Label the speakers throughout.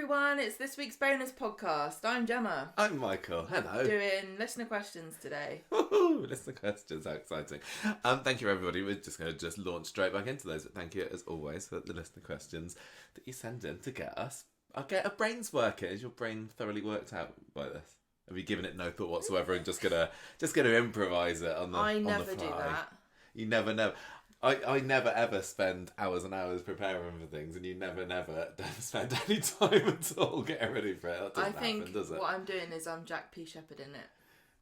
Speaker 1: everyone, it's this week's bonus podcast. I'm Gemma.
Speaker 2: I'm Michael. Hello.
Speaker 1: Doing listener questions today.
Speaker 2: Woohoo! Listener questions, how exciting. Thank you everybody. We're just going to launch straight back into those, but thank you as always for the listener questions that you send in to get us. I'll get our brains working. Is your brain thoroughly worked out by this? Have you given it no thought whatsoever and just gonna improvise it on the
Speaker 1: I
Speaker 2: on
Speaker 1: never
Speaker 2: the fly?
Speaker 1: do that.
Speaker 2: You never know. I never ever spend hours and hours preparing for things, and you never don't spend any time at all getting ready for it. That doesn't happen, does it?
Speaker 1: What I'm doing is I'm Jack P. Shepherd in it.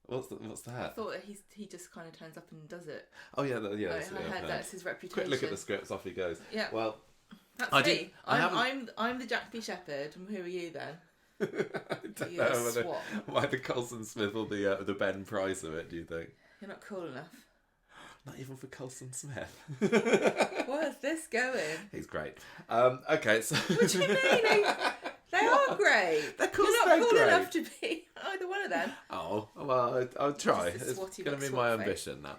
Speaker 2: What's that?
Speaker 1: I thought that he just kind of turns up and does it.
Speaker 2: Oh yeah, yeah.
Speaker 1: I heard that's his reputation.
Speaker 2: Quick look at the scripts, off he goes.
Speaker 1: Yeah.
Speaker 2: Well,
Speaker 1: that's me. I'm the Jack P. Shepherd, and who are you then?
Speaker 2: I don't know why the Colson Smith or the Ben Price of it. Do you think
Speaker 1: you're not cool enough?
Speaker 2: Not even for Colson Smith.
Speaker 1: Where's this going?
Speaker 2: He's great. Okay, so
Speaker 1: what do you mean? They are great.
Speaker 2: Of course
Speaker 1: you're
Speaker 2: they're
Speaker 1: not cool
Speaker 2: great.
Speaker 1: enough to be either one of them.
Speaker 2: Oh well, I'll try. It's going to be my ambition now.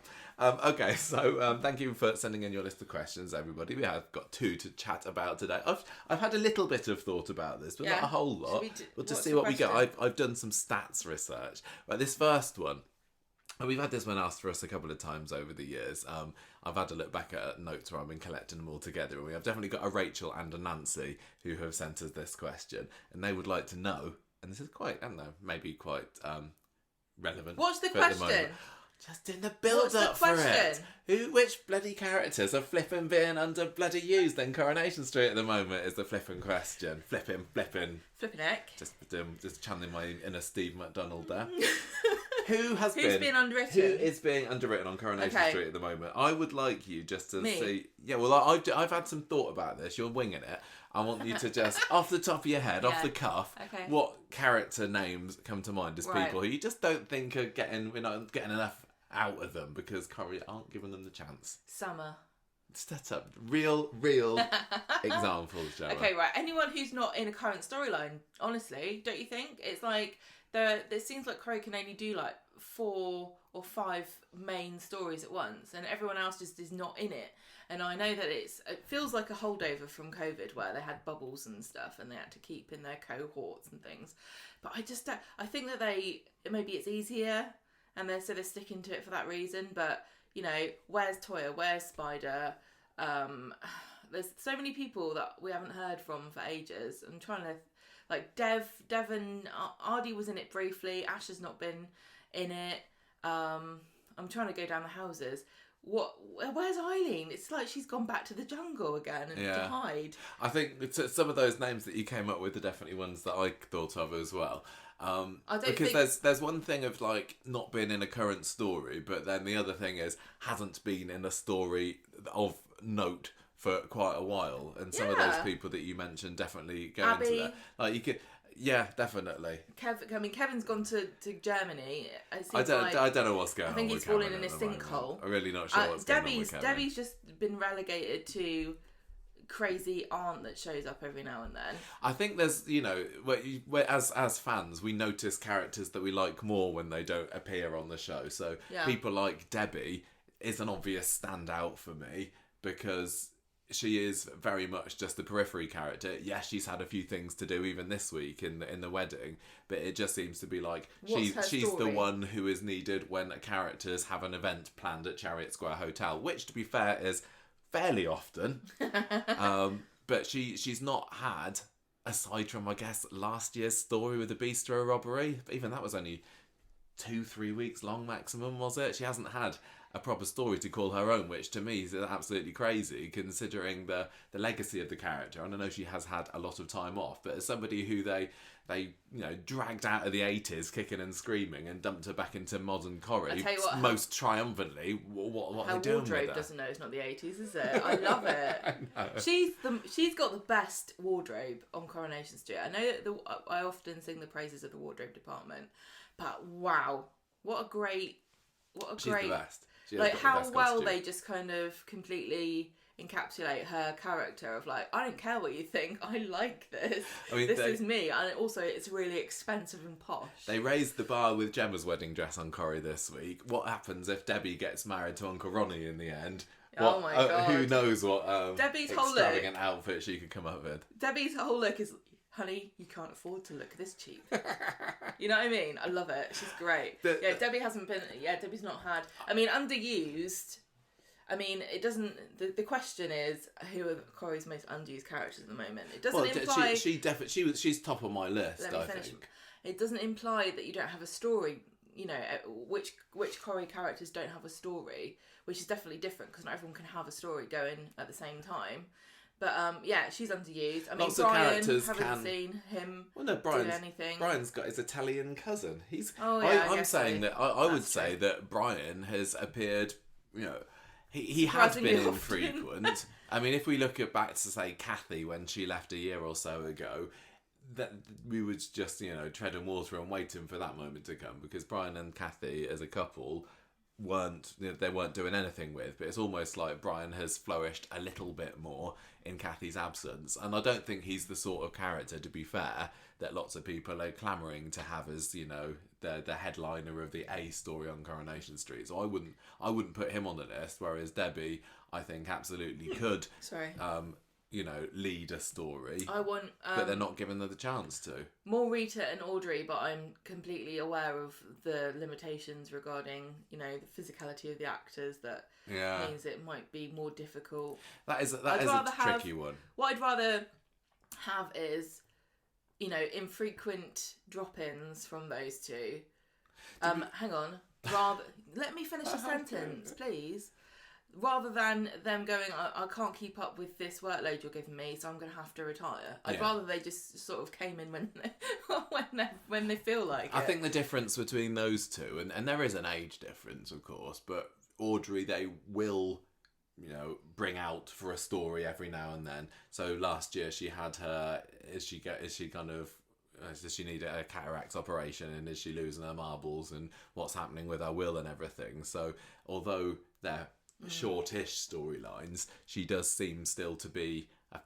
Speaker 2: Okay, so thank you for sending in your list of questions, everybody. We have got 2 to chat about today. I've had a little bit of thought about this, but not a whole lot. We'll just see what we get. I've done some stats research. But this first one, and we've had this one asked for us a couple of times over the years. I've had to look back at notes where I've been collecting them all together, and we have definitely got a Rachel and a Nancy who have sent us this question, and they would like to know, and this is quite, I don't know, maybe quite relevant.
Speaker 1: What's the question?
Speaker 2: Just in the build-up for it. Which bloody characters are flipping being under bloody used in Coronation Street at the moment is the flipping question. Flipping.
Speaker 1: Flipping heck.
Speaker 2: Just channeling my inner Steve McDonald there. Who's
Speaker 1: being underwritten?
Speaker 2: Who is being underwritten on Coronation Street at the moment? I would like you just to see. Yeah, well, I've had some thought about this. You're winging it. I want you to just, off the top of your head, off the cuff, what character names come to mind as people who you just don't think are we're not getting enough out of them because Corrie aren't giving them the chance.
Speaker 1: Summer.
Speaker 2: Set up real examples, Gemma.
Speaker 1: Okay, right. Anyone who's not in a current storyline, honestly, don't you think? It's like it seems like Corrie can only do like 4 or 5 main stories at once, and everyone else just is not in it. And I know that it feels like a holdover from COVID where they had bubbles and stuff, and they had to keep in their cohorts and things. But I think that maybe it's easier, and they're sticking to it for that reason. But you know, where's Toya? Where's Spider? There's so many people that we haven't heard from for ages. I'm trying to, like Devon, Ardy was in it briefly. Ash has not been in it. I'm trying to go down the houses. Where's Eileen? It's like she's gone back to the jungle again and to hide.
Speaker 2: I think some of those names that you came up with are definitely ones that I thought of as well. There's one thing of like not being in a current story, but then the other thing is hasn't been in a story of note for quite a while, and some of those people that you mentioned definitely go
Speaker 1: Abby.
Speaker 2: into that. Like you could. Yeah, definitely.
Speaker 1: Kevin's gone to Germany.
Speaker 2: I don't know what's going on.
Speaker 1: I think he's fallen in a sinkhole.
Speaker 2: I'm really not sure what's going on with Kevin.
Speaker 1: Debbie's just been relegated to crazy aunt that shows up every now and then.
Speaker 2: I think there's, as fans, we notice characters that we like more when they don't appear on the show. So people like Debbie is an obvious standout for me because she is very much just the periphery character. Yes, she's had a few things to do even this week in the wedding, but it just seems to be like she's the one who is needed when characters have an event planned at Chariot Square Hotel, which, to be fair, is fairly often. But she's not had, aside from, I guess, last year's story with the bistro robbery, but even that was only 2-3 weeks long maximum, was it? She hasn't had a proper story to call her own, which to me is absolutely crazy considering the legacy of the character. And I know she has had a lot of time off, but as somebody who they dragged out of the 80s kicking and screaming and dumped her back into modern Corrie most triumphantly, what are they doing with her?
Speaker 1: Her wardrobe doesn't know it's not the 80s, is it? I love it. I know. She's got the best wardrobe on Coronation Street. I know that I often sing the praises of the wardrobe department, but wow, what a great
Speaker 2: She's the best.
Speaker 1: Like how well they just kind of completely encapsulate her character of like, I don't care what you think, I like this. This is me. And also it's really expensive and posh.
Speaker 2: They raised the bar with Gemma's wedding dress on Corrie this week. What happens if Debbie gets married to Uncle Ronnie in the end?
Speaker 1: Oh my god.
Speaker 2: Who knows what
Speaker 1: Debbie's
Speaker 2: extravagant outfit she could come up with.
Speaker 1: Debbie's whole look is honey, you can't afford to look this cheap. You know what I mean? I love it. She's great. Debbie hasn't been... Yeah, Debbie's not had... I mean, underused... I mean, it doesn't... The question is, who are Corrie's most underused characters at the moment? It doesn't imply...
Speaker 2: She's top of my list, I think.
Speaker 1: It doesn't imply that you don't have a story, you know, which Corrie characters don't have a story, which is definitely different, because not everyone can have a story going at the same time. But yeah, she's underused. I mean,
Speaker 2: Lots
Speaker 1: Brian,
Speaker 2: of characters
Speaker 1: haven't seen him do anything.
Speaker 2: Brian's got his Italian cousin.
Speaker 1: I'm
Speaker 2: saying that I would say that Brian has appeared, you know, he has been infrequent. I mean, if we look back to, say, Kathy when she left a year or so ago, that we would just, you know, treading water and waiting for that moment to come, because Brian and Kathy as a couple weren't doing anything with, but it's almost like Brian has flourished a little bit more in Kathy's absence, and I don't think he's the sort of character, to be fair, that lots of people are clamouring to have as, you know, the headliner of the A story on Coronation Street. So I wouldn't put him on the list, whereas Debbie, I think, absolutely could you know, lead a story.
Speaker 1: I want...
Speaker 2: but they're not giving her the chance to.
Speaker 1: More Rita and Audrey, but I'm completely aware of the limitations regarding, you know, the physicality of the actors. That means it might be more difficult.
Speaker 2: That is a tricky one.
Speaker 1: What I'd rather have is, you know, infrequent drop-ins from those two. Hang on. Let me finish the sentence, please. Rather than them going, I can't keep up with this workload you're giving me, so I'm going to have to retire. I'd rather they just sort of came in when they feel like it.
Speaker 2: I think the difference between those two, and there is an age difference, of course, but Audrey, they will, you know, bring out for a story every now and then. So last year she had her, does she need a cataract operation, and is she losing her marbles, and what's happening with her will and everything. So although they're shortish storylines, she does seem still to be an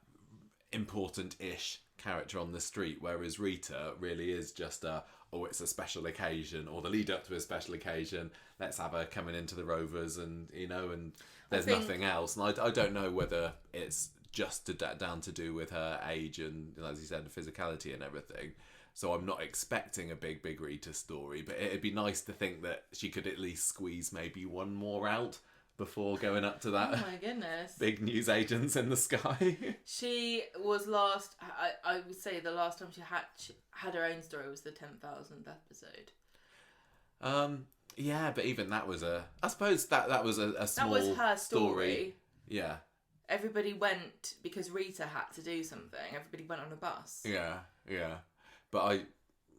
Speaker 2: important-ish character on the street, whereas Rita really is just it's a special occasion, or the lead up to a special occasion, let's have her coming into the Rovers, and, you know, and there's nothing else. And I don't know whether it's just down to do with her age and, as you said, the physicality and everything. So I'm not expecting a big Rita story, but it'd be nice to think that she could at least squeeze maybe one more out before going up to that.
Speaker 1: Oh my goodness.
Speaker 2: Big news agents in the sky.
Speaker 1: She was last, I would say the last time she had her own story was the 10,000th episode.
Speaker 2: Yeah, but even that was I suppose that was a small
Speaker 1: That was her story.
Speaker 2: Yeah.
Speaker 1: Everybody went because Rita had to do something. Everybody went on a bus.
Speaker 2: Yeah. But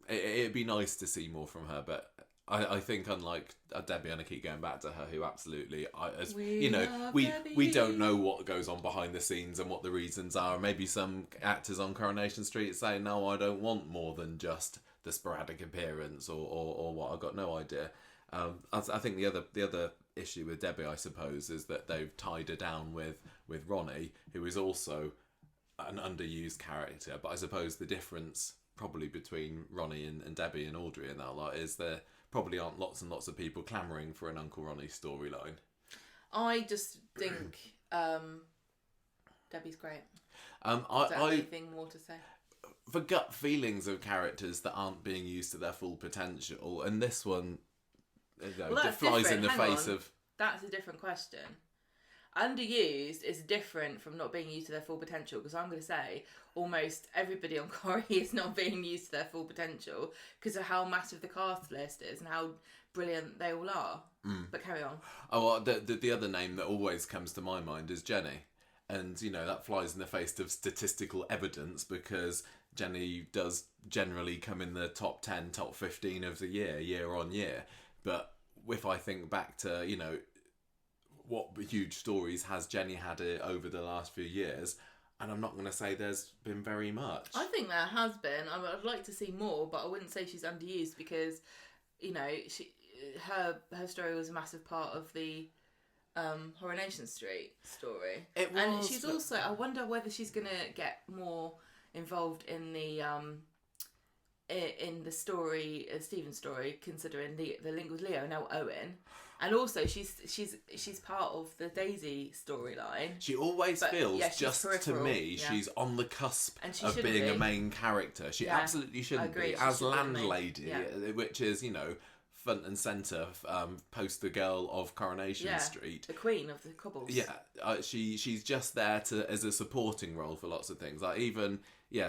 Speaker 2: it'd be nice to see more from her, but I think, unlike Debbie, and I keep going back to her, who absolutely, we don't know what goes on behind the scenes and what the reasons are. Maybe some actors on Coronation Street say, no, I don't want more than just the sporadic appearance or what. I've got no idea. I think the other issue with Debbie, I suppose, is that they've tied her down with Ronnie, who is also an underused character. But I suppose the difference probably between Ronnie and Debbie and Audrey and that lot is there probably aren't lots and lots of people clamouring for an Uncle Ronnie storyline.
Speaker 1: I just think Debbie's great. Anything more to say?
Speaker 2: For gut feelings of characters that aren't being used to their full potential, and this one, flies in the face of.
Speaker 1: That's a different question. Underused is different from not being used to their full potential, because I'm going to say almost everybody on Corrie is not being used to their full potential because of how massive the cast list is and how brilliant they all are. But carry on.
Speaker 2: Oh, well, the other name that always comes to my mind is Jenny. And, you know, that flies in the face of statistical evidence, because Jenny does generally come in the top 10, top 15 of the year on year. But if I think back to, you know, what huge stories has Jenny had over the last few years, and I'm not going to say there's been very much.
Speaker 1: I think there has been. I'd like to see more, but I wouldn't say she's underused, because, you know, her story was a massive part of the Coronation Street story.
Speaker 2: It was,
Speaker 1: and she's also, I wonder whether she's going to get more involved in the story, Stephen's story, considering the link with Leo, now Owen. And also, she's part of the Daisy storyline.
Speaker 2: She always feels, just to me, she's on the cusp of being a main character. She absolutely shouldn't be. As landlady, which is, front and centre, poster girl of Coronation Street.
Speaker 1: The queen of the cobbles.
Speaker 2: Yeah, she's just there as a supporting role for lots of things. Like even,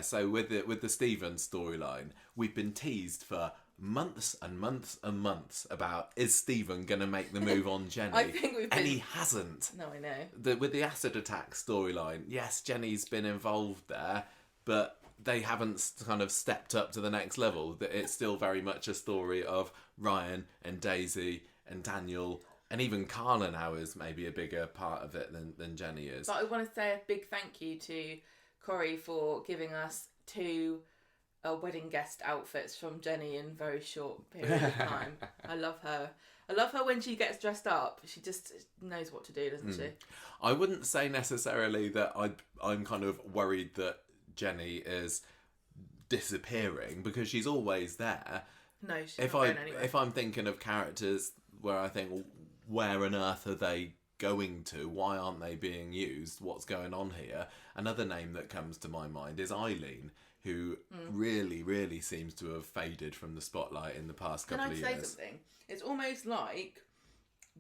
Speaker 2: so with the Stephen storyline, we've been teased for months and months and months about, is Stephen going to make the move on Jenny?
Speaker 1: I think
Speaker 2: and he hasn't.
Speaker 1: No, I know.
Speaker 2: With the acid attack storyline, yes, Jenny's been involved there, but they haven't kind of stepped up to the next level. It's still very much a story of Ryan and Daisy and Daniel, and even Carla now is maybe a bigger part of it than Jenny is.
Speaker 1: But I want to say a big thank you to Corrie for giving us 2 wedding guest outfits from Jenny in a very short period of time. I love her. I love her when she gets dressed up. She just knows what to do, doesn't she?
Speaker 2: I wouldn't say necessarily that I'm kind of worried that Jenny is disappearing, because she's always there.
Speaker 1: No, she's not going anywhere.
Speaker 2: If I'm thinking of characters where I think, well, where on earth are they going to? Why aren't they being used? What's going on here? Another name that comes to my mind is Eileen, who really, really seems to have faded from the spotlight in the past couple of years.
Speaker 1: Can I say something? It's almost like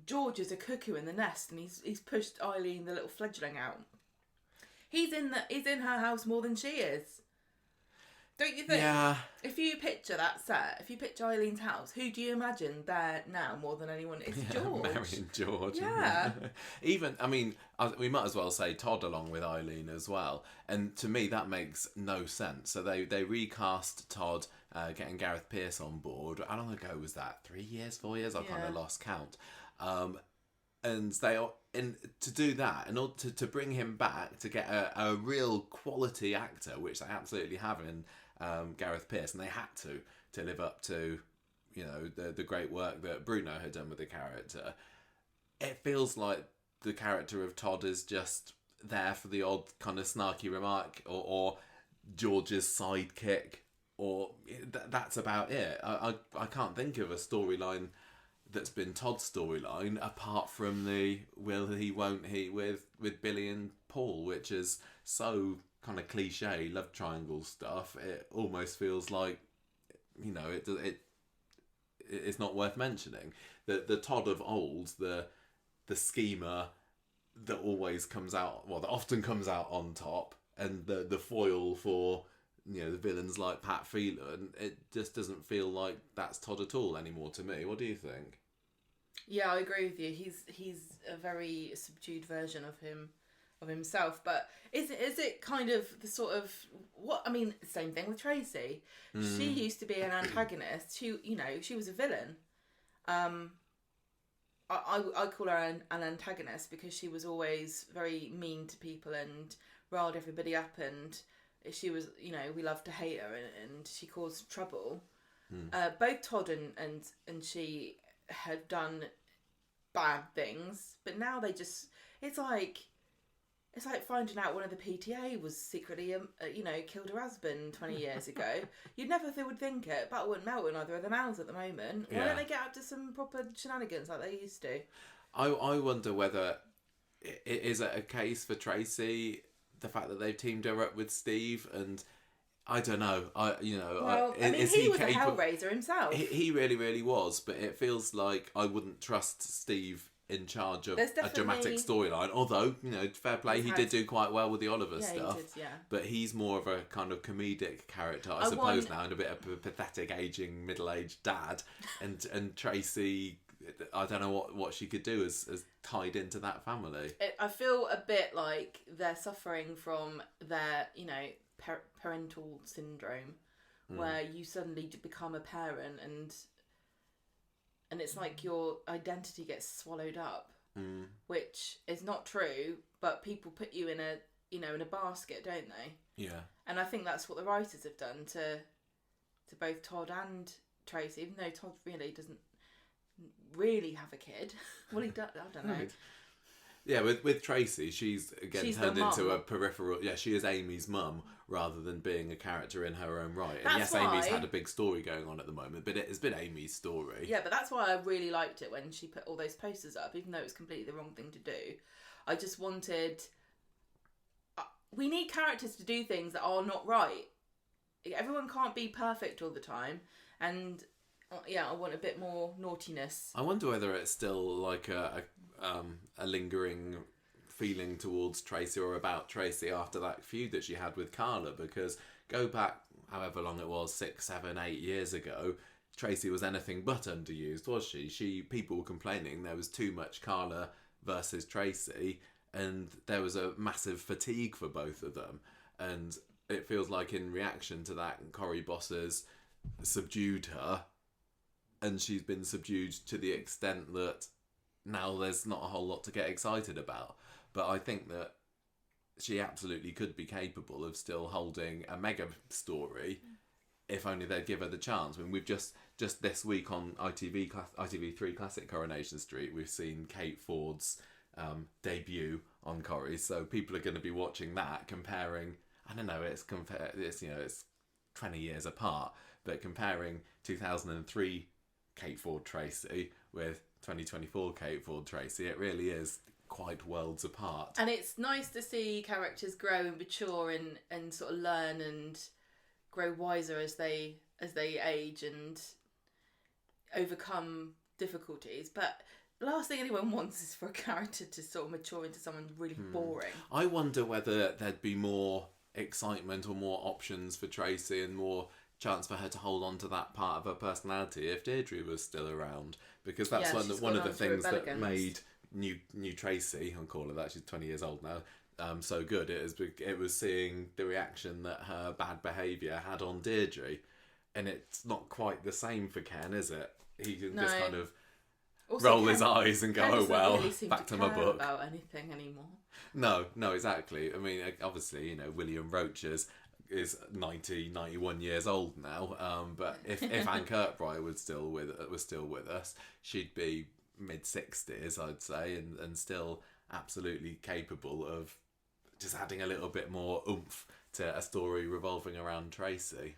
Speaker 1: George is a cuckoo in the nest, and he's pushed Eileen, the little fledgling, out. He's in her house more than she is. Don't you think?
Speaker 2: Yeah.
Speaker 1: If you picture that set, if you picture Eileen's house, who do you imagine there now more than anyone? It's George.
Speaker 2: Mary and George.
Speaker 1: Yeah.
Speaker 2: Even, we might as well say Todd along with Eileen as well. And to me, that makes no sense. So they recast Todd, getting Gareth Pearce on board. How long ago was that? 3 years, 4 years? I kind of lost count. And to do that, and to bring him back, to get a real quality actor, which they absolutely have in Gareth Pearce, and they had to live up to, the great work that Bruno had done with the character. It feels like the character of Todd is just there for the odd kind of snarky remark, or George's sidekick, or that's about it. I can't think of a storyline that's been Todd's storyline apart from the will he won't he with Billy and Paul, which is so kind of cliche love triangle stuff. It almost feels like, it's not worth mentioning. The Todd of old, the schemer that always comes out, that often comes out on top, and the foil for the villains like Pat Phelan, it just doesn't feel like that's Todd at all anymore to me. What do you think?
Speaker 1: Yeah, I agree with you. He's a very subdued version of himself. But is it kind of the sort of same thing with Tracy. She used to be an antagonist. She was a villain. I call her an antagonist because she was always very mean to people and riled everybody up, and she was, we loved to hate her, and she caused trouble. Both Todd and she had done bad things, but now they just, it's like finding out one of the PTA was secretly killed her husband 20 years ago. You'd never would think it, but it wouldn't melt in either of their mouths at the moment. Why don't they get up to some proper shenanigans like they used to?
Speaker 2: I wonder whether is it a case for Tracy, the fact that they've teamed her up with Steve, and I don't know.
Speaker 1: He was a hellraiser himself.
Speaker 2: He really, really was. But it feels like I wouldn't trust Steve in charge of a dramatic storyline. Although, fair play, he did do quite well with the Oliver stuff.
Speaker 1: He did,
Speaker 2: but he's more of a kind of comedic character, I suppose, now, and a bit of a pathetic, aging, middle-aged dad. And Tracy, I don't know what she could do as tied into that family.
Speaker 1: I feel a bit like they're suffering from their, parental syndrome, where you suddenly become a parent and it's like your identity gets swallowed up, which is not true, but people put you in a basket, don't they?
Speaker 2: Yeah. And
Speaker 1: I think that's what the writers have done to both Todd and Tracy, even though Todd really doesn't really have a kid. Well, he does, I don't know.
Speaker 2: Yeah, with Tracy, she's again turned into a peripheral. Yeah, she is Amy's mum rather than being a character in her own right. And yes, Amy's had a big story going on at the moment, but it has been Amy's story.
Speaker 1: Yeah, but that's why I really liked it when she put all those posters up, even though it was completely the wrong thing to do. I just wanted... we need characters to do things that are not right. Everyone can't be perfect all the time, and I want a bit more naughtiness.
Speaker 2: I wonder whether it's still like a lingering feeling towards Tracy or about Tracy after that feud that she had with Carla, because go back however long it was, 6, 7, 8 years ago, Tracy was anything but underused, was she? People were complaining there was too much Carla versus Tracy, and there was a massive fatigue for both of them, and it feels like in reaction to that, Corrie Bosses subdued her, and she's been subdued to the extent that now there's not a whole lot to get excited about. But I think that she absolutely could be capable of still holding a mega story if only they'd give her the chance. I mean, we've just this week on ITV3 Classic Coronation Street, we've seen Kate Ford's debut on Corrie, so people are going to be watching that, comparing. I don't know, it's 20 years apart, but comparing 2003 Kate Ford Tracy with 2024 Kate Ford Tracy, it really is quite worlds apart.
Speaker 1: And it's nice to see characters grow and mature and sort of learn and grow wiser as they age and overcome difficulties. But the last thing anyone wants is for a character to sort of mature into someone really boring.
Speaker 2: I wonder whether there'd be more excitement or more options for Tracy and more chance for her to hold on to that part of her personality if Deirdre was still around, because that's one of the things that made new Tracy, I'll call her that, she's 20 years old now, so good. It was seeing the reaction that her bad behaviour had on Deirdre, and it's not quite the same for Ken, is it? He can just kind of also, roll his eyes and go, Ken, oh well, really back to my book.
Speaker 1: About anything anymore.
Speaker 2: No, exactly. I mean, obviously, William Roach is 91 years old now. But if Anne Kirkbride was still with us, she'd be mid-60s, I'd say, and still absolutely capable of just adding a little bit more oomph to a story revolving around Tracy.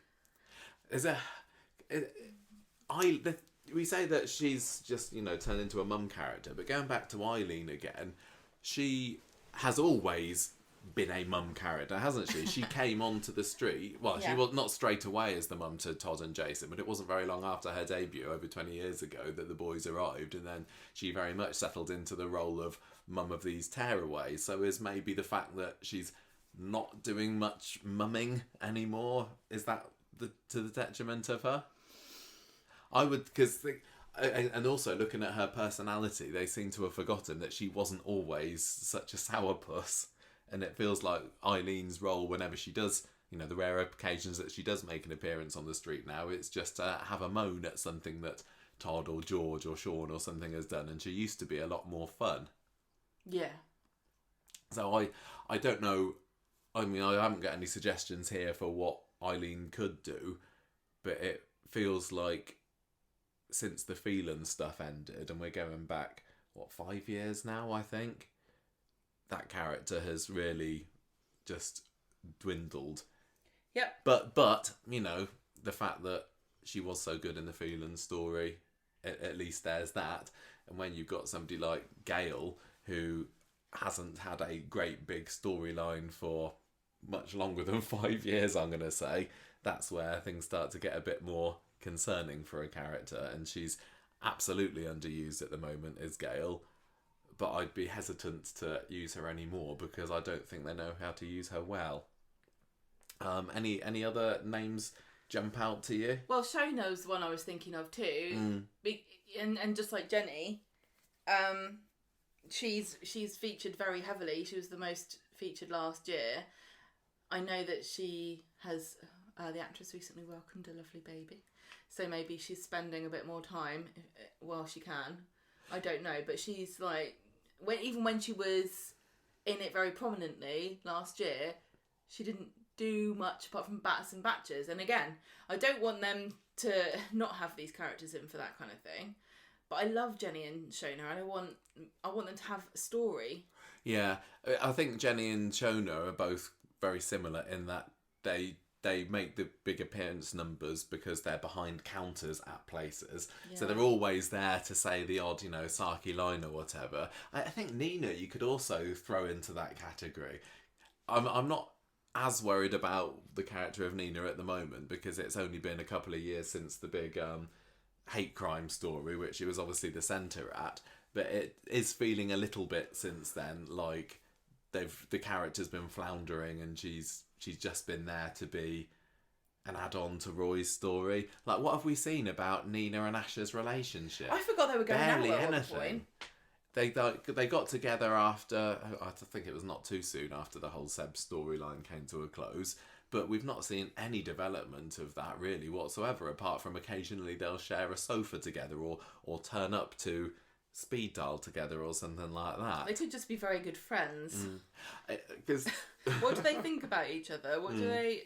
Speaker 2: We say that she's just turned into a mum character, but going back to Eileen again, she has always been a mum character, hasn't she? She came onto the street. Well, she was not straight away as the mum to Todd and Jason, but it wasn't very long after her debut, over 20 years ago, that the boys arrived, and then she very much settled into the role of mum of these tearaways. So is maybe the fact that she's not doing much mumming anymore, is that to the detriment of her? I would, and also looking at her personality, they seem to have forgotten that she wasn't always such a sourpuss. And it feels like Eileen's role, whenever she does, the rare occasions that she does make an appearance on the street now, it's just to have a moan at something that Todd or George or Sean or something has done. And she used to be a lot more fun.
Speaker 1: Yeah.
Speaker 2: So I don't know. I mean, I haven't got any suggestions here for what Eileen could do, but it feels like since the Phelan stuff ended, and we're going back, 5 years now, I think, that character has really just dwindled.
Speaker 1: Yep.
Speaker 2: But the fact that she was so good in the Phelan story, at least there's that. And when you've got somebody like Gail, who hasn't had a great big storyline for much longer than 5 years, I'm going to say, that's where things start to get a bit more concerning for a character. And she's absolutely underused at the moment, is Gail. But I'd be hesitant to use her anymore because I don't think they know how to use her well. Any other names jump out to you?
Speaker 1: Well, Shona's the one I was thinking of too. And just like Jenny, she's featured very heavily. She was the most featured last year. I know that she has the actress recently welcomed a lovely baby, so maybe she's spending a bit more time while she can. I don't know, but she's like, even when she was in it very prominently last year, she didn't do much apart from bats and batches. And again, I don't want them to not have these characters in for that kind of thing. But I love Jenny and Shona, and I want them to have a story.
Speaker 2: Yeah, I think Jenny and Shona are both very similar in that they make the big appearance numbers because they're behind counters at places. Yeah. So they're always there to say the odd, sarky line or whatever. I think Nina you could also throw into that category. I'm not as worried about the character of Nina at the moment because it's only been a couple of years since the big hate crime story, which she was obviously the centre at. But it is feeling a little bit since then like the character's been floundering and she's just been there to be an add-on to Roy's story. Like, what have we seen about Nina and Asher's relationship?
Speaker 1: I forgot they were going
Speaker 2: Barely
Speaker 1: out at
Speaker 2: anything. They got together after, I think it was not too soon after the whole Seb storyline came to a close, but we've not seen any development of that really whatsoever, apart from occasionally they'll share a sofa together or turn up to speed dial together or something like that.
Speaker 1: They could just be very good friends.
Speaker 2: Because
Speaker 1: what do they think about each other? What do they,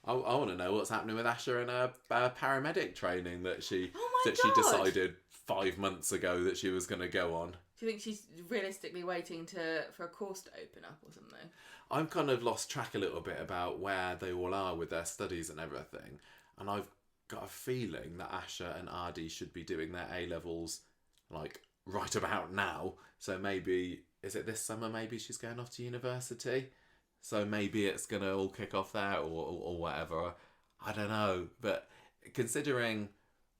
Speaker 2: I want to know what's happening with Asher and her paramedic training that she
Speaker 1: God.
Speaker 2: She decided 5 months ago that she was going to go on.
Speaker 1: Do you think she's realistically waiting for a course to open up or something?
Speaker 2: I've kind of lost track a little bit about where they all are with their studies and everything, and I've got a feeling that Asher and Ardy should be doing their A-levels like right about now. So maybe, is it this summer maybe she's going off to university? So maybe it's going to all kick off there or whatever. I don't know. But considering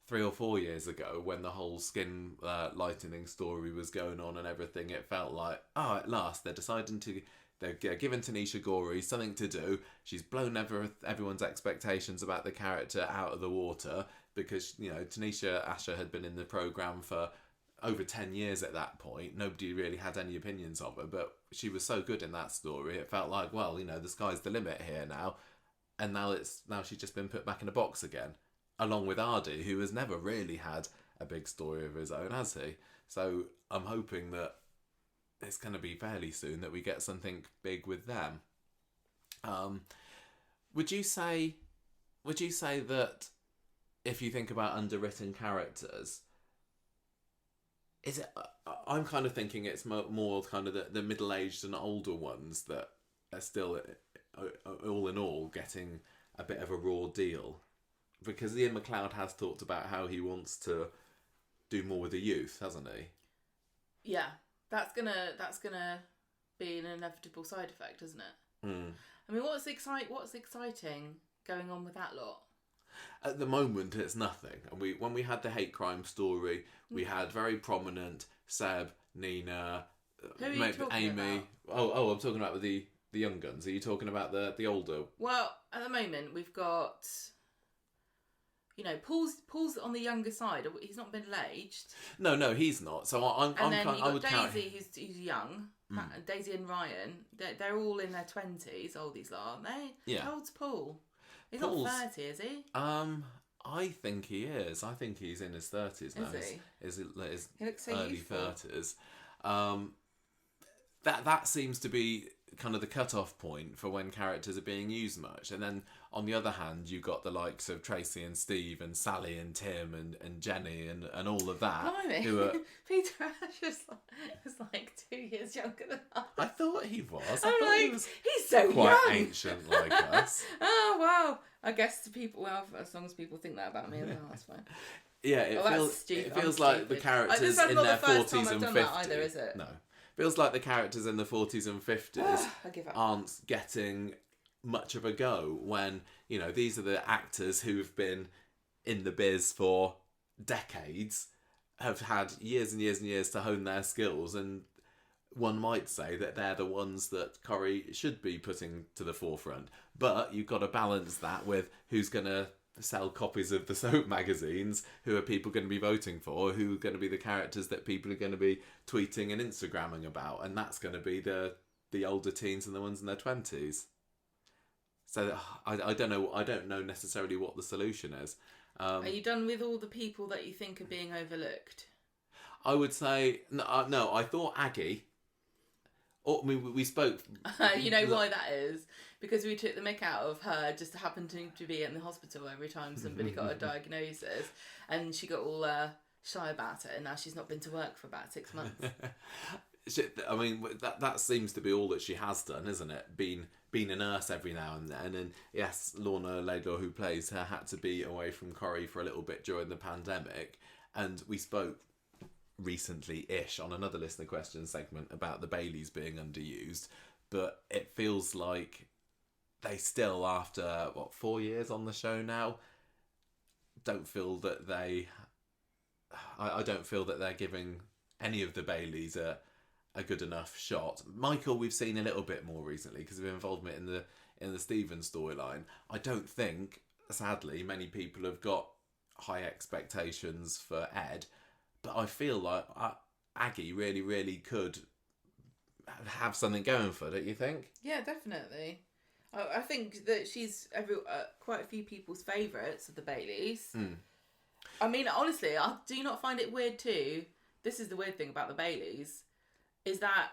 Speaker 2: 3 or 4 years ago when the whole skin lightening story was going on and everything, it felt like, at last they're giving Tanisha Corrie something to do. She's blown everyone's expectations about the character out of the water because, Tanisha Asher had been in the programme for over 10 years at that point. Nobody really had any opinions of her, but she was so good in that story. It felt like, well, the sky's the limit here now. And now she's just been put back in a box again, along with Ardy, who has never really had a big story of his own, has he? So I'm hoping that it's going to be fairly soon that we get something big with them. Would you say that if you think about underwritten characters, is it? I'm kind of thinking it's more kind of the middle-aged and older ones that are still, all in all, getting a bit of a raw deal. Because Ian McLeod has talked about how he wants to do more with the youth, hasn't he?
Speaker 1: Yeah, that's gonna be an inevitable side effect, isn't it? I mean, what's exciting going on with that lot?
Speaker 2: At the moment, it's nothing. And when we had the hate crime story, we had very prominent Seb, Nina,
Speaker 1: who are you talking
Speaker 2: Amy.
Speaker 1: About?
Speaker 2: I'm talking about the young guns. Are you talking about the older?
Speaker 1: Well, at the moment, we've got, Paul's on the younger side. He's not middle-aged.
Speaker 2: No, he's not. So
Speaker 1: you've got Daisy, who's young. Daisy and Ryan, they're all in their 20s. Oldies lot, aren't they?
Speaker 2: Yeah.
Speaker 1: How old's Paul? He's
Speaker 2: Paul's
Speaker 1: not 30, is he?
Speaker 2: I think he is. I think he's in his 30s now.
Speaker 1: Is he?
Speaker 2: His
Speaker 1: he looks so
Speaker 2: early
Speaker 1: youthful.
Speaker 2: 30s. That seems to be kind of the cut-off point for when characters are being used much. And then on the other hand, you've got the likes of Tracy and Steve and Sally and Tim and Jenny and all of that.
Speaker 1: Blimey.
Speaker 2: Who are...
Speaker 1: Peter Asher's was like 2 years younger than us.
Speaker 2: I thought he was.
Speaker 1: I
Speaker 2: thought
Speaker 1: like,
Speaker 2: he was
Speaker 1: he's so
Speaker 2: quite
Speaker 1: young.
Speaker 2: ancient like us.
Speaker 1: Oh, wow. I guess as long as people think that about me, then that's fine.
Speaker 2: Yeah, it feels like the characters in their 40s and 50s.
Speaker 1: Either, is it?
Speaker 2: No. Feels like the characters in the 40s and 50s aren't getting much of a go when, these are the actors who've been in the biz for decades, have had years and years and years to hone their skills, and one might say that they're the ones that Corrie should be putting to the forefront. But you've got to balance that with who's going to sell copies of the soap magazines, who are people going to be voting for, who are going to be the characters that people are going to be tweeting and Instagramming about, and that's going to be the older teens and the ones in their 20s. So I don't know necessarily what the solution is.
Speaker 1: Are you done with all the people that you think are being overlooked?
Speaker 2: I would say no. I thought Aggie. We spoke.
Speaker 1: You know why that is? Because we took the mick out of her just happened to be in the hospital every time somebody got a diagnosis, and she got all shy about it, and now she's not been to work for about 6 months.
Speaker 2: I mean, that seems to be all that she has done, isn't it? Been a nurse every now and then, and yes, Lorna Laidlaw, who plays her, had to be away from Corrie for a little bit during the pandemic, and we spoke recently-ish on another listener question segment about the Baileys being underused, but it feels like they still, after 4 years on the show now, don't feel that I don't feel that they're giving any of the Baileys a good enough shot. Michael, we've seen a little bit more recently because of involvement in the Stephen storyline. I don't think, sadly, many people have got high expectations for Ed, but I feel like Aggie really, really could have something going for her, don't you think?
Speaker 1: Yeah, definitely. I think that she's quite a few people's favourites of the Baileys.
Speaker 2: Mm.
Speaker 1: I mean, honestly, I do not find it weird too. This is the weird thing about the Baileys, is that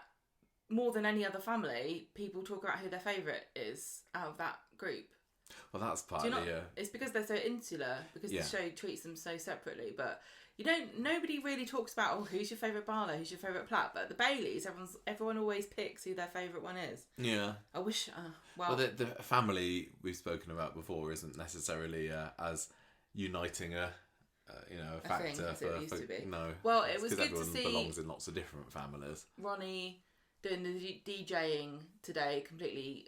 Speaker 1: more than any other family, people talk about who their favourite is out of that group.
Speaker 2: Well, that's partly, yeah.
Speaker 1: It's because they're so insular, because the show treats them so separately. But nobody really talks about, who's your favourite Barlow, who's your favourite Platt. But the Baileys, everyone always picks who their favourite one is.
Speaker 2: Yeah.
Speaker 1: I wish,
Speaker 2: well, the family we've spoken about before isn't necessarily as uniting a factor
Speaker 1: for used to be.
Speaker 2: No.
Speaker 1: Well, it was good to see.
Speaker 2: Everyone belongs in lots of different families.
Speaker 1: Ronnie doing the DJing today, completely,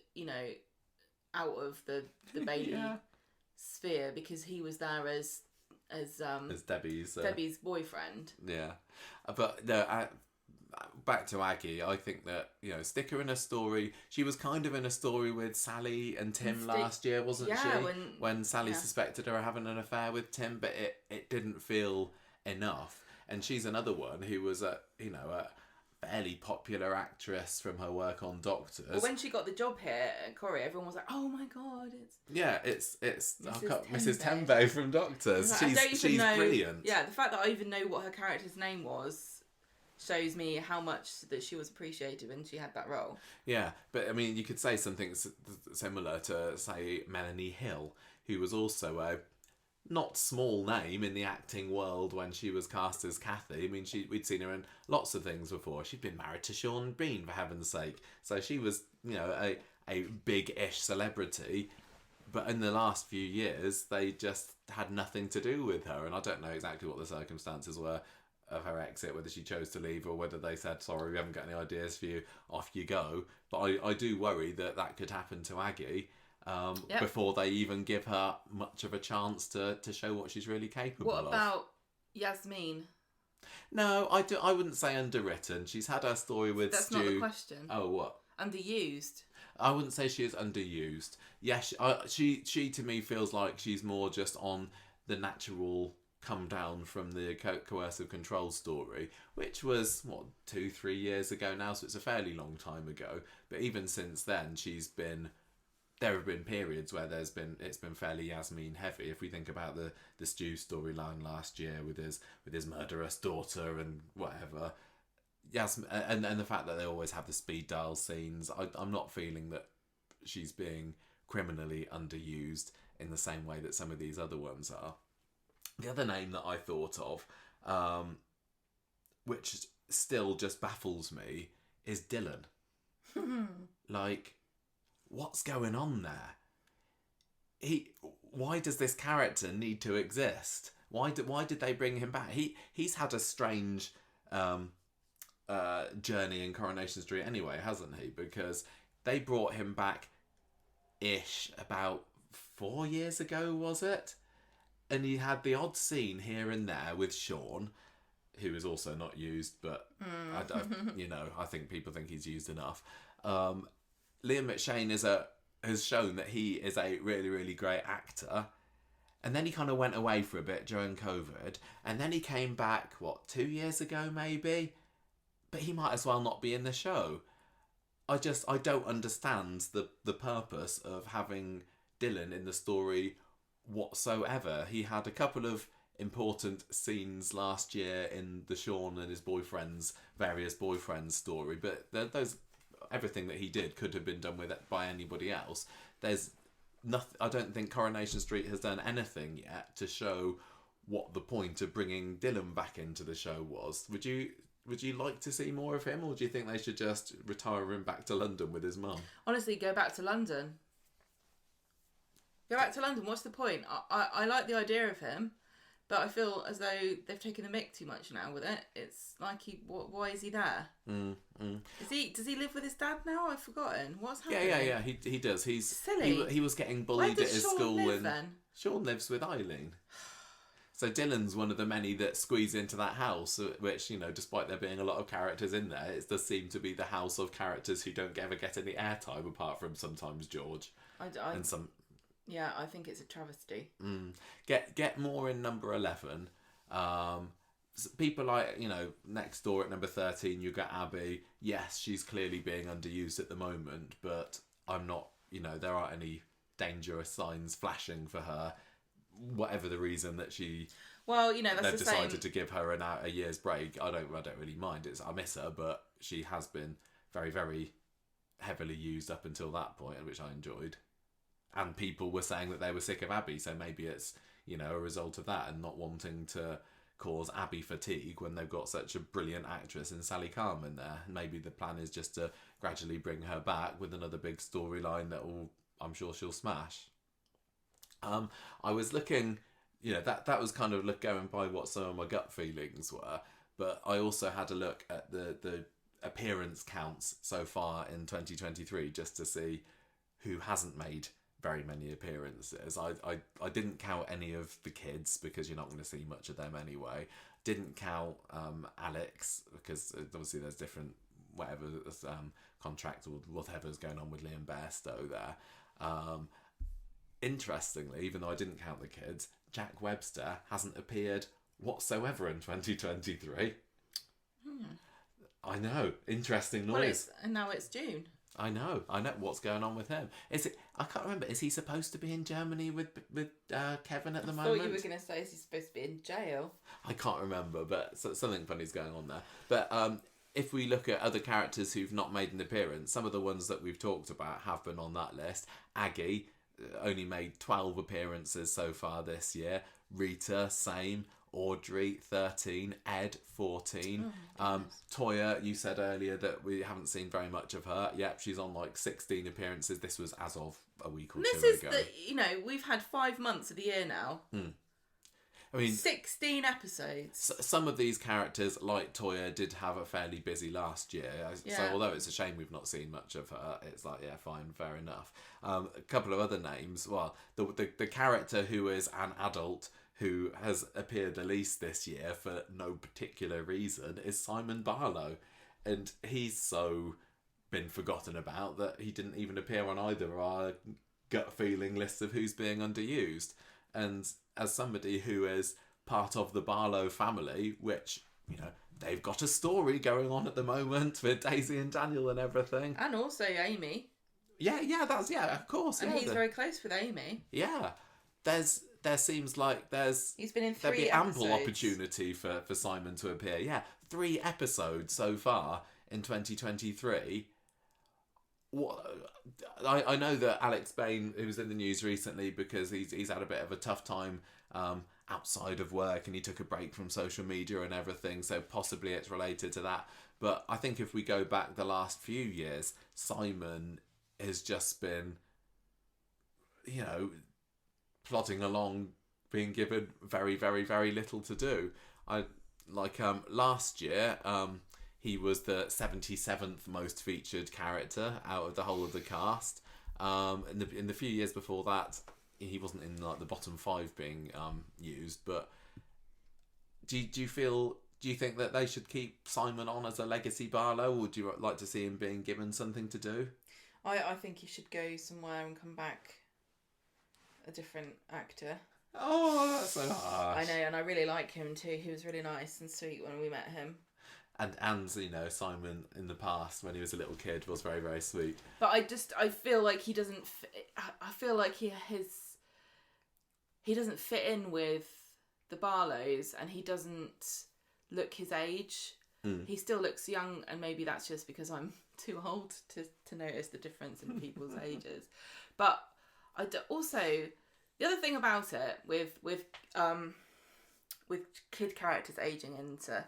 Speaker 1: out of the Bailey sphere, because he was there as Debbie's boyfriend.
Speaker 2: Yeah, but no, back to Aggie. I think that stick her in a story. She was kind of in a story with Sally and Tim last year, wasn't she? When Sally suspected her of having an affair with Tim, but it didn't feel enough. And she's another one who was a fairly popular actress from her work on Doctors.
Speaker 1: Well, when she got the job here at Corrie, everyone was like, "Oh my god,
Speaker 2: it's Mrs. Tembe from Doctors." She's brilliant.
Speaker 1: Yeah, the fact that I even know what her character's name was shows me how much that she was appreciated when she had that role.
Speaker 2: Yeah, but I mean, you could say something similar to, say, Melanie Hill, who was also a not small name in the acting world when she was cast as Kathy. I mean, we'd seen her in lots of things before. She'd been married to Sean Bean, for heaven's sake. So she was, a big-ish celebrity. But in the last few years, they just had nothing to do with her. And I don't know exactly what the circumstances were of her exit, whether she chose to leave or whether they said, sorry, we haven't got any ideas for you, off you go. But I do worry that could happen to Aggie before they even give her much of a chance to show what she's really capable of.
Speaker 1: What about Yasmin?
Speaker 2: No, I wouldn't say underwritten. She's had her story with
Speaker 1: That's
Speaker 2: Stu.
Speaker 1: Not the question.
Speaker 2: Oh, what?
Speaker 1: Underused.
Speaker 2: I wouldn't say she is underused. Yes, she to me feels like she's more just on the natural come down from the coercive control story, which was 2-3 years ago now, so it's a fairly long time ago. But even since then, there have been periods where it's been fairly Yasmin heavy. If we think about the Stu storyline last year with his murderous daughter and whatever, Yasmin, and the fact that they always have the speed dial scenes, I'm not feeling that she's being criminally underused in the same way that some of these other ones are. The other name that I thought of, which still just baffles me, is Dylan. Like, what's going on there? Why does this character need to exist? Why did they bring him back? He's had a strange journey in Coronation Street anyway, hasn't he? Because they brought him back about 4 years ago, was it? And he had the odd scene here and there with Sean, who is also not used, but I think people think he's used enough. Liam McShane has shown that he is a really, really great actor. And then he kind of went away for a bit during COVID. And then he came back, 2 years ago maybe? But he might as well not be in the show. I don't understand the purpose of having Dylan in the story whatsoever. He had a couple of important scenes last year in the Sean and his various boyfriends story, but everything that he did could have been done by anybody else. There's nothing. I don't think Coronation Street has done anything yet to show what the point of bringing Dylan back into the show was. Would you would you like to see more of him, or do you think they should just retire him back to London with his mum?
Speaker 1: Honestly, go back to London. Go back to London. What's the point? I like the idea of him, but I feel as though they've taken the mick too much now with it. It's like why is he there? Does he live with his dad now? I've forgotten. What's happening?
Speaker 2: Yeah. He does. He's
Speaker 1: silly.
Speaker 2: He was getting bullied at his
Speaker 1: Sean
Speaker 2: school,
Speaker 1: live, then?
Speaker 2: Sean lives with Eileen. So Dylan's one of the many that squeeze into that house, which, you know, despite there being a lot of characters in there, it does seem to be the house of characters who don't ever get any airtime, apart from sometimes George and some.
Speaker 1: Yeah, I think it's a travesty.
Speaker 2: Get more in number 11. People like, you know, next door at number 13, you got Abby. Yes, she's clearly being underused at the moment, but I'm not, you know, there aren't any dangerous signs flashing for her, whatever the reason that she.
Speaker 1: Well, you know, that's
Speaker 2: they've
Speaker 1: the
Speaker 2: decided
Speaker 1: same.
Speaker 2: to give her a year's break. I don't really mind. I miss her, but she has been very, very heavily used up until that point, which I enjoyed. And people were saying that they were sick of Abby, so maybe it's, you know, a result of that and not wanting to cause Abby fatigue when they've got such a brilliant actress in Sally Carman there. Maybe the plan is just to gradually bring her back with another big storyline that I'm sure she'll smash. I was looking, you know, that was kind of going by what some of my gut feelings were, but I also had a look at the appearance counts so far in 2023 just to see who hasn't made very many appearances. I didn't count any of the kids because you're not going to see much of them anyway. Didn't count Alex because obviously there's different contract or whatever's going on with Liam Bairstow there. Interestingly, even though I didn't count the kids, Jack Webster hasn't appeared whatsoever in 2023. I know, interesting noise.
Speaker 1: And now it's June.
Speaker 2: I know what's going on with him. I can't remember. Is he supposed to be in Germany with Kevin at the moment?
Speaker 1: I thought you were going to say he's supposed to be in jail.
Speaker 2: I can't remember, but something funny's going on there. But if we look at other characters who've not made an appearance, some of the ones that we've talked about have been on that list. Aggie only made 12 appearances so far this year. Rita, same. Audrey, 13. Ed, 14. Toya, you said earlier that we haven't seen very much of her. Yep, she's on like 16 appearances. This was as of a week or two ago.
Speaker 1: You know, we've had 5 months of the year now.
Speaker 2: I mean,
Speaker 1: 16 episodes.
Speaker 2: Some of these characters, like Toya, did have a fairly busy last year.
Speaker 1: Yeah.
Speaker 2: So although it's a shame we've not seen much of her, it's like, yeah, fine, fair enough. A couple of other names. Well, the character who is an adult who has appeared the least this year for no particular reason is Simon Barlow. And he's so been forgotten about that he didn't even appear on either our gut feeling lists of who's being underused. And as somebody who is part of the Barlow family, which, you know, they've got a story going on at the moment with Daisy and Daniel and everything.
Speaker 1: And also Amy.
Speaker 2: Yeah, of course.
Speaker 1: And he's very close with Amy.
Speaker 2: Yeah. There seems like
Speaker 1: he's been in 3
Speaker 2: there'd be
Speaker 1: episodes.
Speaker 2: ample opportunity for Simon to appear. Yeah, 3 episodes so far in 2023. I know that Alex Bain, who was in the news recently because he's had a bit of a tough time outside of work and he took a break from social media and everything, so possibly it's related to that. But I think if we go back the last few years, Simon has just been, you know, plodding along, being given very, very, very little to do. Last year, he was the 77th most featured character out of the whole of the cast. In the few years before that, he wasn't in like the bottom 5 being used. But do you think that they should keep Simon on as a legacy Barlow, or would you like to see him being given something to do?
Speaker 1: I think he should go somewhere and come back a different actor.
Speaker 2: Oh, that's so harsh.
Speaker 1: I know, and I really like him too. He was really nice and sweet when we met him.
Speaker 2: And you know, Simon in the past when he was a little kid was very, very sweet.
Speaker 1: But I feel like he doesn't. I feel like he doesn't fit in with the Barlows, and he doesn't look his age. He still looks young, and maybe that's just because I'm too old to notice the difference in people's ages. But also, the other thing about it with kid characters aging into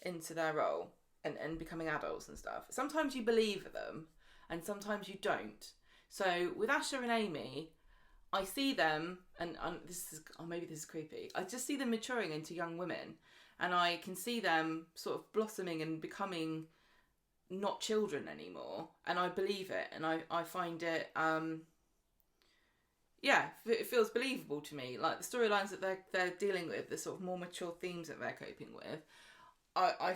Speaker 1: into their role and becoming adults and stuff. Sometimes you believe them and sometimes you don't. So with Asher and Amy, I see them, and maybe this is creepy, I just see them maturing into young women, and I can see them sort of blossoming and becoming not children anymore, and I believe it, and I find it, it feels believable to me. Like the storylines that they're dealing with, the sort of more mature themes that they're coping with, I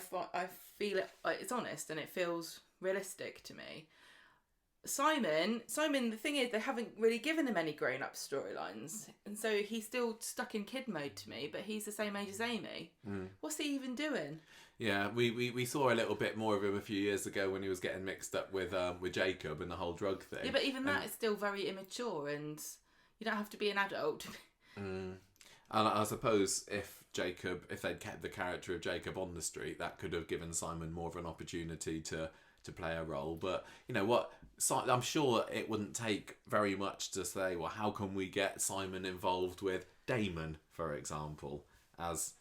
Speaker 1: feel it, it's honest and it feels realistic to me. Simon, the thing is, they haven't really given him any grown-up storylines, and so he's still stuck in kid mode to me, but he's the same age as Amy. What's he even doing?
Speaker 2: Yeah, we saw a little bit more of him a few years ago when he was getting mixed up with Jacob and the whole drug thing.
Speaker 1: Yeah, but even that is still very immature, and you don't have to be an adult.
Speaker 2: And I suppose if they'd kept the character of Jacob on the street, that could have given Simon more of an opportunity to play a role. But you know what, I'm sure it wouldn't take very much to say, well, how can we get Simon involved with Damon, for example, as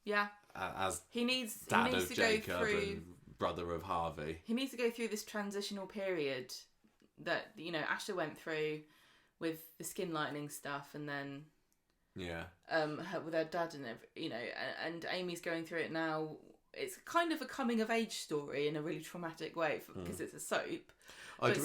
Speaker 1: he needs
Speaker 2: of
Speaker 1: to
Speaker 2: Jacob
Speaker 1: go through,
Speaker 2: and brother of Harvey.
Speaker 1: He needs to go through this transitional period that, you know, Asher went through with the skin lightening stuff, and then with her dad and Amy's going through it now. It's kind of a coming of age story in a really traumatic way because it's a soap. But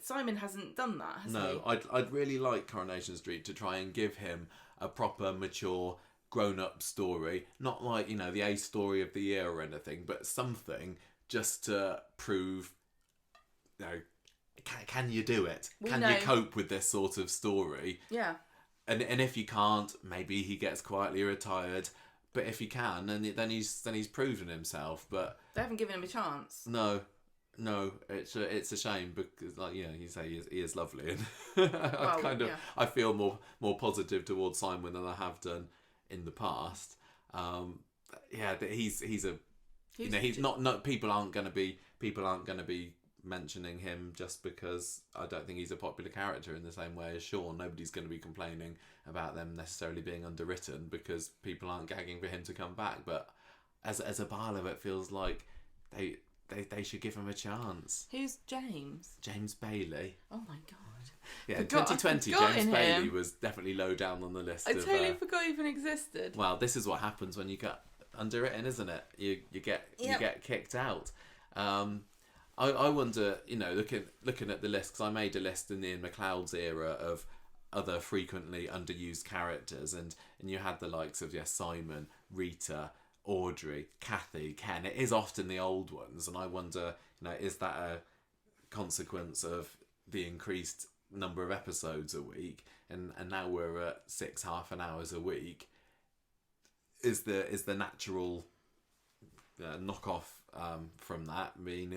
Speaker 1: Simon hasn't done that, has he?
Speaker 2: No, I'd really like Coronation Street to try and give him a proper, mature, grown-up story. Not like, you know, the A story of the year or anything, but something just to prove, you know, can you do it? Can you cope with this sort of story?
Speaker 1: Yeah.
Speaker 2: And if you can't, maybe he gets quietly retired. But if he can, then he's proven himself. But
Speaker 1: they haven't given him a chance.
Speaker 2: No, it's a shame because, like, you know, you say he is lovely, and I feel more positive towards Simon than I have done in the past. He's not people aren't going to be mentioning him just because I don't think he's a popular character in the same way as Sean. Nobody's going to be complaining about them necessarily being underwritten because people aren't gagging for him to come back. But as a Barlow, it feels like they should give him a chance.
Speaker 1: Who's James?
Speaker 2: James Bailey.
Speaker 1: Oh my god.
Speaker 2: Yeah, in 2020, James Bailey was definitely low down on the list.
Speaker 1: I totally forgot he even existed.
Speaker 2: Well, this is what happens when you get underwritten, isn't it? You get kicked out. I wonder, you know, looking at the list, because I made a list in the Ian McLeod's era of other frequently underused characters, and you had the likes of Simon, Rita, Audrey, Kathy, Ken. It is often the old ones, and I wonder, you know, is that a consequence of the increased number of episodes a week, and now we're at 6 half-an hours a week? Is the natural knockoff from that being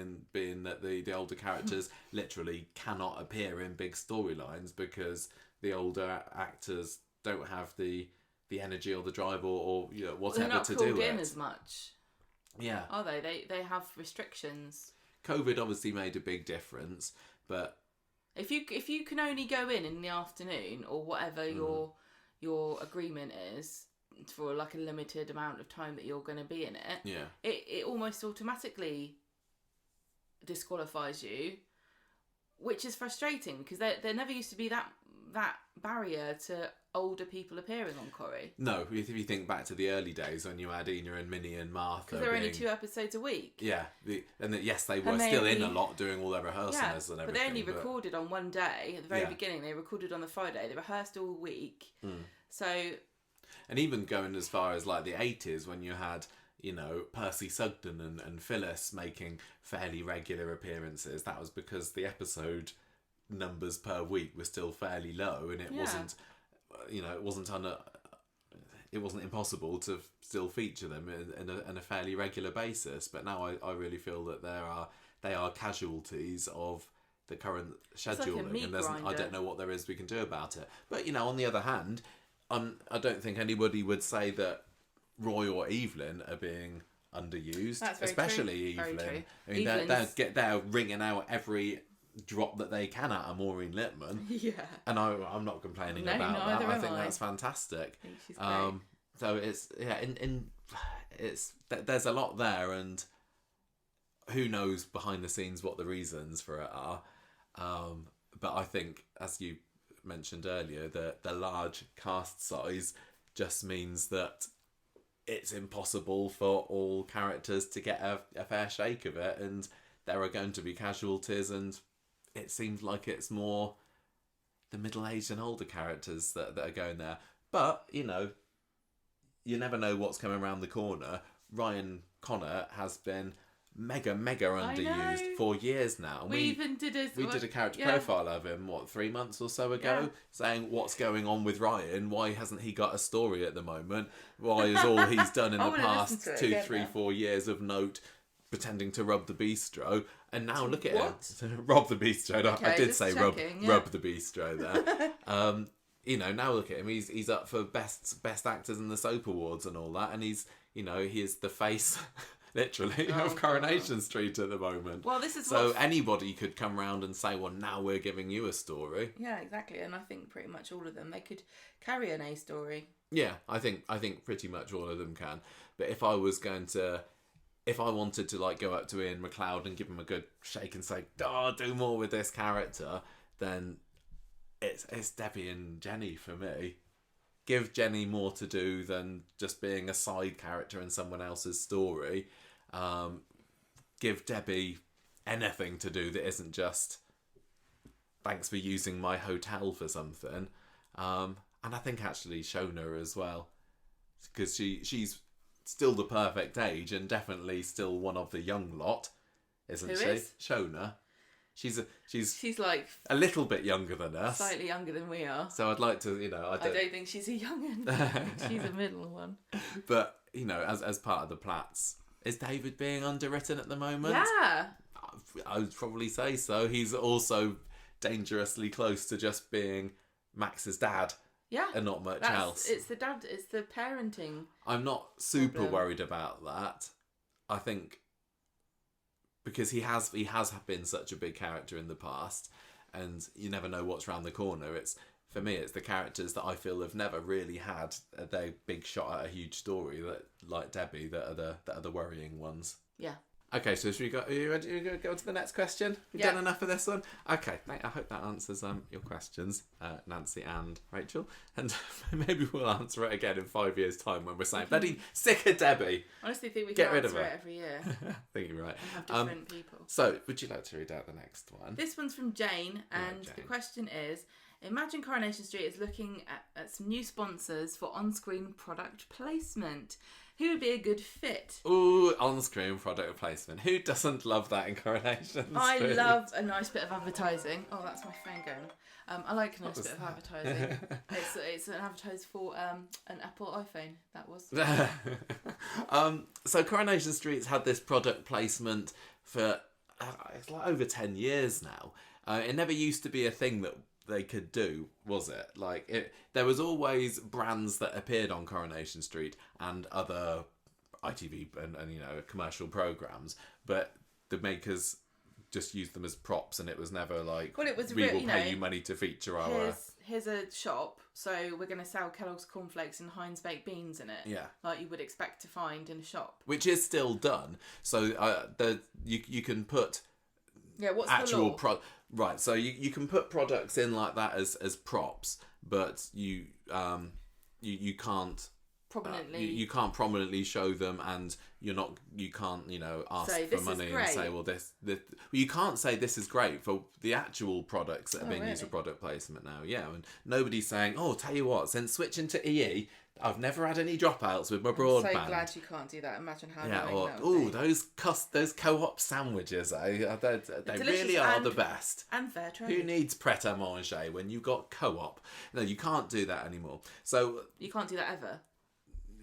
Speaker 2: that the older characters literally cannot appear in big storylines because the older actors don't have the energy or the drive or you know, whatever to do it.
Speaker 1: They're not called in as much.
Speaker 2: Yeah.
Speaker 1: Are they? They have restrictions.
Speaker 2: COVID obviously made a big difference, but
Speaker 1: if you can only go in the afternoon or whatever your agreement is for like a limited amount of time that you're going to be in it, it almost automatically disqualifies you, which is frustrating because there never used to be that barrier to older people appearing on Corrie.
Speaker 2: No, if you think back to the early days when you had Ina and Minnie and Martha,
Speaker 1: because there were only 2 episodes a week.
Speaker 2: Yeah, they were still in a lot doing all their rehearsals and everything.
Speaker 1: But they only recorded on one day at the very beginning. They recorded on the Friday. They rehearsed all week. So.
Speaker 2: And even going as far as like the 80s when you had, you know, Percy Sugden and Phyllis making fairly regular appearances, that was because the episode numbers per week were still fairly low, and it wasn't, you know, it wasn't impossible to still feature them in a fairly regular basis. But now I really feel that they are casualties of the current scheduling,
Speaker 1: like
Speaker 2: and I don't know what there is we can do about it. But you know, on the other hand, I don't think anybody would say that Roy or Evelyn are being underused, especially
Speaker 1: true.
Speaker 2: Evelyn. I mean, they're ringing out every drop that they can out of Maureen Lipman.
Speaker 1: Yeah.
Speaker 2: And I'm not complaining about that. I think that's fantastic.
Speaker 1: I think she's great.
Speaker 2: So it's there's a lot there, and who knows behind the scenes what the reasons for it are. But I think, as you mentioned earlier, the large cast size just means that it's impossible for all characters to get a fair shake of it, and there are going to be casualties, and it seems like it's more the middle-aged and older characters that are going there. But, you never know what's coming around the corner. Ryan Connor has been mega underused for years now.
Speaker 1: We even did
Speaker 2: a character profile of him 3 months or so ago, saying what's going on with Ryan, why hasn't he got a story at the moment, why is all he's done in the past 2, 3, 4 years of note pretending to rub the bistro, and now look at him. Rob the bistro. Okay, I did say rub the bistro there. Now look at him. He's up for best actors in the soap awards and all that, and he is the face literally of Coronation Street at the moment.
Speaker 1: Well, this is
Speaker 2: so anybody could come round and say, well, now we're giving you a story.
Speaker 1: Yeah, exactly. And I think pretty much all of them, they could carry an A story.
Speaker 2: Yeah, I think pretty much all of them can. But if I wanted to go up to Ian McLeod and give him a good shake and say, do more with this character, then it's Debbie and Jenny for me. Give Jenny more to do than just being a side character in someone else's story. Give Debbie anything to do that isn't just thanks for using my hotel for something. And I think actually Shona as well, because she's still the perfect age and definitely still one of the young lot, isn't she?
Speaker 1: Is?
Speaker 2: Shona. She's
Speaker 1: like
Speaker 2: a little bit younger than us.
Speaker 1: Slightly younger than we are.
Speaker 2: So I'd like to, I
Speaker 1: don't think she's a young one. She's a middle one.
Speaker 2: But, as part of the Platts, is David being underwritten at the moment?
Speaker 1: Yeah.
Speaker 2: I would probably say so. He's also dangerously close to just being Max's dad.
Speaker 1: Yeah.
Speaker 2: And not much else.
Speaker 1: It's the dad, it's the parenting.
Speaker 2: I'm not super worried about that. I think because he has been such a big character in the past, and you never know what's around the corner. For me, it's the characters that I feel have never really had their big shot at a huge story, that like Debbie, that are the worrying ones.
Speaker 1: Yeah.
Speaker 2: Okay, so should we go? Are you ready to go to the next question? We've done enough of this one. Okay, mate, I hope that answers your questions, Nancy and Rachel, and maybe we'll answer it again in 5 years' time when we're saying, "Bloody sick of Debbie."
Speaker 1: Honestly, I think we
Speaker 2: Get
Speaker 1: can
Speaker 2: rid
Speaker 1: answer
Speaker 2: of
Speaker 1: it every year.
Speaker 2: I think you're right.
Speaker 1: And have different people.
Speaker 2: So, would you like to read out the next one?
Speaker 1: This one's from Jane, and the question is: imagine Coronation Street is looking at some new sponsors for on-screen product placement. Who would be a good fit?
Speaker 2: Ooh, on-screen product placement. Who doesn't love that in Coronation Street?
Speaker 1: I love a nice bit of advertising. Oh, that's my phone going. I like a nice bit of advertising. It's an advertise for an Apple iPhone. That was.
Speaker 2: So Coronation Street's had this product placement for it's like over 10 years now. It never used to be a thing that they could do, was it? There was always brands that appeared on Coronation Street and other ITV and commercial programs, but the makers just used them as props, and it was never like,
Speaker 1: well, it was
Speaker 2: we will pay you money to feature our.
Speaker 1: Here's a shop, so we're going to sell Kellogg's cornflakes and Heinz baked beans in it.
Speaker 2: Yeah,
Speaker 1: like you would expect to find in a shop,
Speaker 2: which is still done. So you can put.
Speaker 1: Yeah, what's
Speaker 2: actual
Speaker 1: the law?
Speaker 2: Right, so you can put products in like that as props, but you can't
Speaker 1: prominently
Speaker 2: you can't prominently show them, and you can't ask for money and say, well, this you can't say this is great for the actual products that are being used for product placement now. Yeah, and nobody's saying, oh, tell you what, since switching to EE, I've never had any dropouts with my broadband.
Speaker 1: I'm so glad you can't do that. Imagine how
Speaker 2: those co-op sandwiches, they really are the best.
Speaker 1: And fair trade.
Speaker 2: Who needs pret-a-manger when you've got co-op? No, you can't do that anymore. So
Speaker 1: you can't do that ever.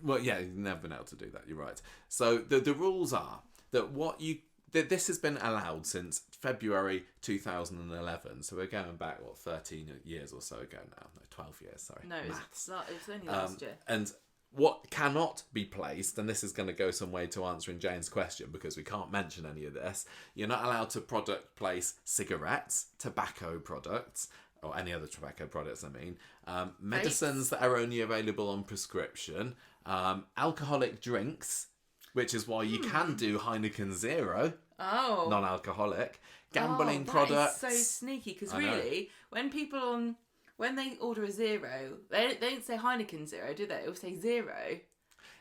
Speaker 2: Well, yeah, you've never been able to do that. You're right. So the rules are that this has been allowed since February 2011. So we're going back 13 years or so ago now. No, 12 years. Sorry.
Speaker 1: No, it was only last year.
Speaker 2: And what cannot be placed, and this is going to go some way to answering Jane's question because we can't mention any of this. You're not allowed to product place cigarettes, tobacco products, or any other tobacco products. Medicines that are only available on prescription. Alcoholic drinks which is why you can do Heineken Zero, non-alcoholic, gambling products.
Speaker 1: That is so sneaky, because really, when people when they order a zero, they don't say Heineken Zero, do they? They'll say zero.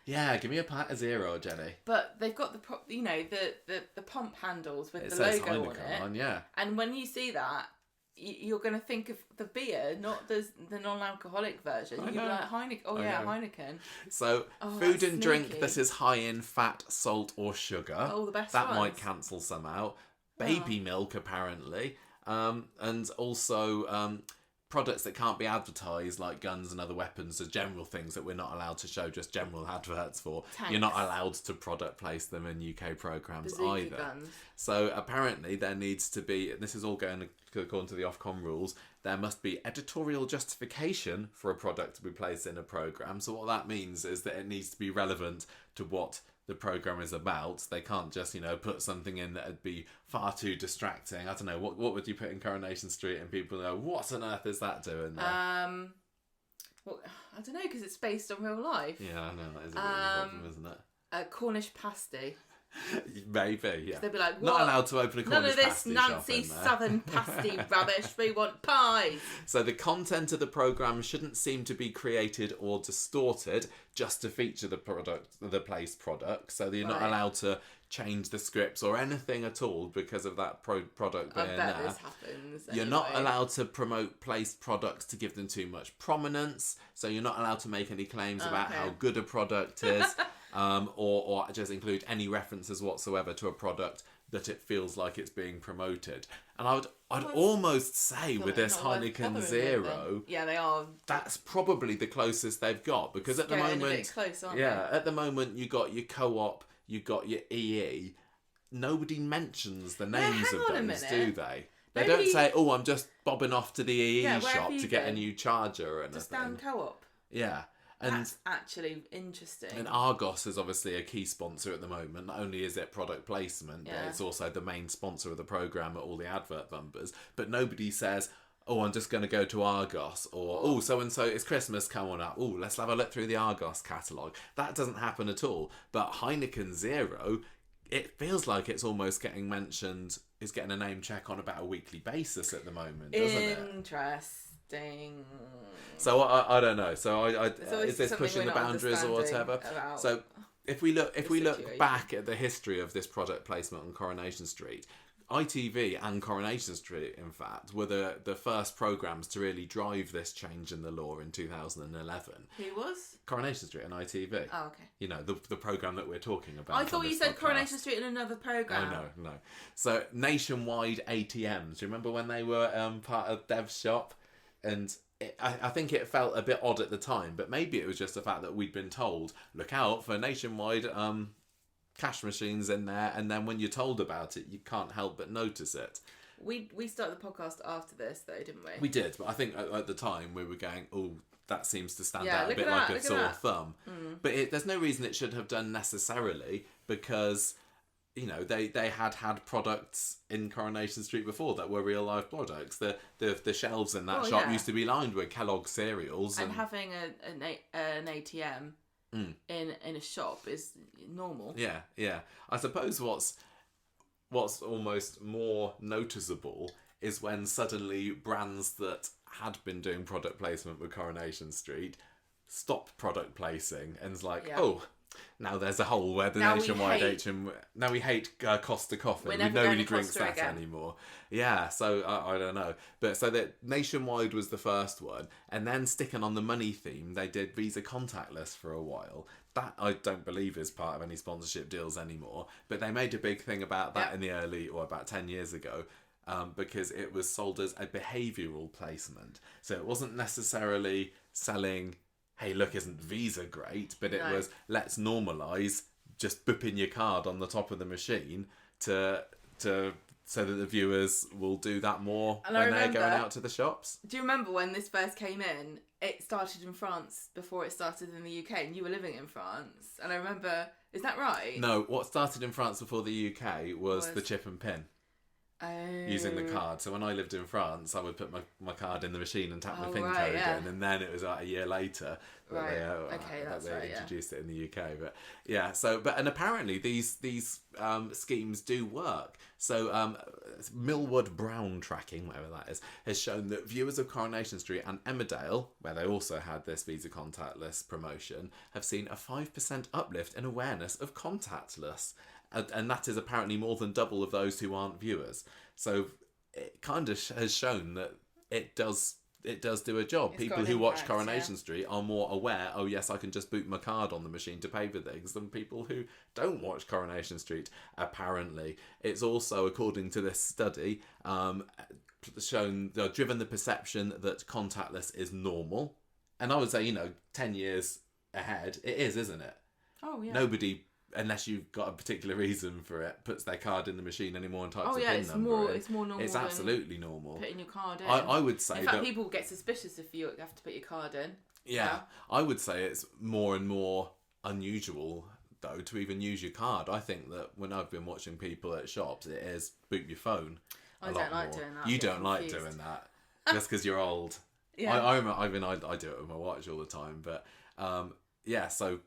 Speaker 2: Yeah, give me a pint of Zero, Jenny.
Speaker 1: But they've got the pump handles with the
Speaker 2: says
Speaker 1: logo
Speaker 2: Heineken
Speaker 1: on it.
Speaker 2: Yeah.
Speaker 1: And when you see that, you're going to think of the beer, not the non-alcoholic version. You'd be like, Heineken. Oh, yeah, Heineken.
Speaker 2: So, food and drink that is high in fat, salt or sugar.
Speaker 1: Oh, the best
Speaker 2: that
Speaker 1: ones.
Speaker 2: might cancel some out. Baby milk, apparently. And also products that can't be advertised, like guns and other weapons, are general things that we're not allowed to show just general adverts for.
Speaker 1: Tanks.
Speaker 2: You're not allowed to product place them in UK programmes either.
Speaker 1: Guns.
Speaker 2: So apparently there needs to be, and this is all going according to the Ofcom rules, there must be editorial justification for a product to be placed in a programme. So what that means is that it needs to be relevant to what the programme is about. They can't just, put something in that would be far too distracting. I don't know, what would you put in Coronation Street and people know, what on earth is that doing there?
Speaker 1: Well, I don't know, because it's based on real life.
Speaker 2: Yeah, I know, that is a bit of a problem, isn't it?
Speaker 1: A Cornish pasty.
Speaker 2: Maybe, yeah.
Speaker 1: They'd be like, what?
Speaker 2: Not allowed to open a Cornish
Speaker 1: None of this
Speaker 2: pasty
Speaker 1: Nancy
Speaker 2: shop in there.
Speaker 1: Southern pasty rubbish. We want pies.
Speaker 2: So the content of the programme shouldn't seem to be created or distorted just to feature the placed product. So you're not allowed to change the scripts or anything at all because of that product being there.
Speaker 1: I bet this happens.
Speaker 2: You're not allowed to promote placed products to give them too much prominence. So you're not allowed to make any claims about how good a product is. Or just include any references whatsoever to a product that it feels like it's being promoted. And I'd almost say with this Heineken Zero,
Speaker 1: yeah, they are.
Speaker 2: That's probably the closest they've got, because at the moment,
Speaker 1: a bit close, aren't they?
Speaker 2: At the moment you got your Co-op, you got your EE. Nobody mentions the names of those, do they? They don't say, "Oh, I'm just bobbing off to the EE shop to get a new charger or anything."
Speaker 1: Just down Co-op.
Speaker 2: Yeah.
Speaker 1: And that's actually interesting.
Speaker 2: And Argos is obviously a key sponsor at the moment. Not only is it product placement, but it's also the main sponsor of the programme at all the advert bumpers. But nobody says, "Oh, I'm just going to go to Argos," or "Oh, so-and-so, it's Christmas coming up. Oh, let's have a look through the Argos catalogue." That doesn't happen at all. But Heineken Zero, it feels like it's almost getting mentioned, is getting a name check on about a weekly basis at the moment, doesn't it?
Speaker 1: Interesting.
Speaker 2: So I don't know. So is this pushing the boundaries or whatever? So if we look back at the history of this product placement on Coronation Street, ITV and Coronation Street, in fact, were the first programmes to really drive this change in the law in 2011.
Speaker 1: Who was?
Speaker 2: Coronation Street and ITV.
Speaker 1: Oh, okay.
Speaker 2: The programme that we're talking about.
Speaker 1: I thought you said podcast. Coronation Street in another programme.
Speaker 2: Oh, no. So Nationwide ATMs. Do you remember when they were part of Dev's shop? And I think it felt a bit odd at the time, but maybe it was just the fact that we'd been told, look out for Nationwide cash machines in there, and then when you're told about it, you can't help but notice it.
Speaker 1: We started the podcast after this, though, didn't we?
Speaker 2: We did, but I think at the time we were going, oh, that seems to stand out a bit like a sore thumb. Mm. But there's no reason it should have done necessarily, because they had products in Coronation Street before that were real life products. The shelves in that shop used to be lined with Kellogg's cereals.
Speaker 1: And having an ATM in a shop is normal.
Speaker 2: Yeah. I suppose what's almost more noticeable is when suddenly brands that had been doing product placement with Coronation Street stopped product placing, and it's like, now there's a hole where the Nationwide ATM... Now we hate Costa Coffee. Nobody drinks that anymore. Yeah, so I don't know. But so that Nationwide was the first one. And then sticking on the money theme, they did Visa contactless for a while. That I don't believe is part of any sponsorship deals anymore. But they made a big thing about that in the early, or about 10 years ago. Because it was sold as a behavioural placement. So it wasn't necessarily selling... hey, look, isn't Visa great? But it was, let's normalise just booping your card on the top of the machine so that the viewers will do that more when they're going out to the shops.
Speaker 1: Do you remember when this first came in? It started in France before it started in the UK, and you were living in France. And I remember, is that right?
Speaker 2: No, what started in France before the UK was the chip and pin. using the card. So when I lived in France, I would put my card in the machine and tap my PIN code in, and then it was like a year later that they introduced it in the UK. But yeah, and apparently these schemes do work. So Millward Brown tracking, whatever that is, has shown that viewers of Coronation Street and Emmerdale, where they also had this Visa contactless promotion, have seen a 5% uplift in awareness of contactless. And that is apparently more than double of those who aren't viewers. So it kind of has shown that it does do a job. People who watch Coronation Street are more aware, oh yes, I can just boot my card on the machine to pay for things, than people who don't watch Coronation Street, apparently. It's also, according to this study, driven the perception that contactless is normal. And I would say, 10 years ahead, it is, isn't it?
Speaker 1: Oh, yeah.
Speaker 2: Nobody, unless you've got a particular reason for it, puts their card in the machine anymore and types a PIN number in.
Speaker 1: It's more normal.
Speaker 2: It's absolutely normal.
Speaker 1: Putting your card in.
Speaker 2: I would say
Speaker 1: in fact, people get suspicious if you have to put your card in.
Speaker 2: Yeah, I would say it's more and more unusual, though, to even use your card. I think that when I've been watching people at shops, it is boot your phone.
Speaker 1: I don't like doing that.
Speaker 2: You don't like doing that just because you're old.
Speaker 1: Yeah.
Speaker 2: I do it with my watch all the time, but so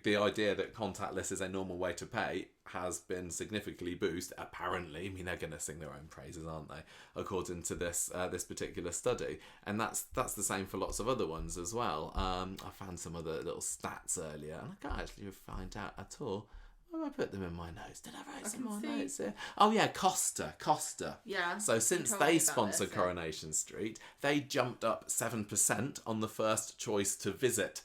Speaker 2: the idea that contactless is a normal way to pay has been significantly boosted, apparently. I mean, they're going to sing their own praises, aren't they? According to this particular study. And that's the same for lots of other ones as well. I found some other little stats earlier, and I can't actually find out at all. Where did I put them in my notes? Did I write some more notes here? Oh yeah, Costa.
Speaker 1: Yeah.
Speaker 2: So since they sponsored Coronation Street, they jumped up 7% on the first choice to visit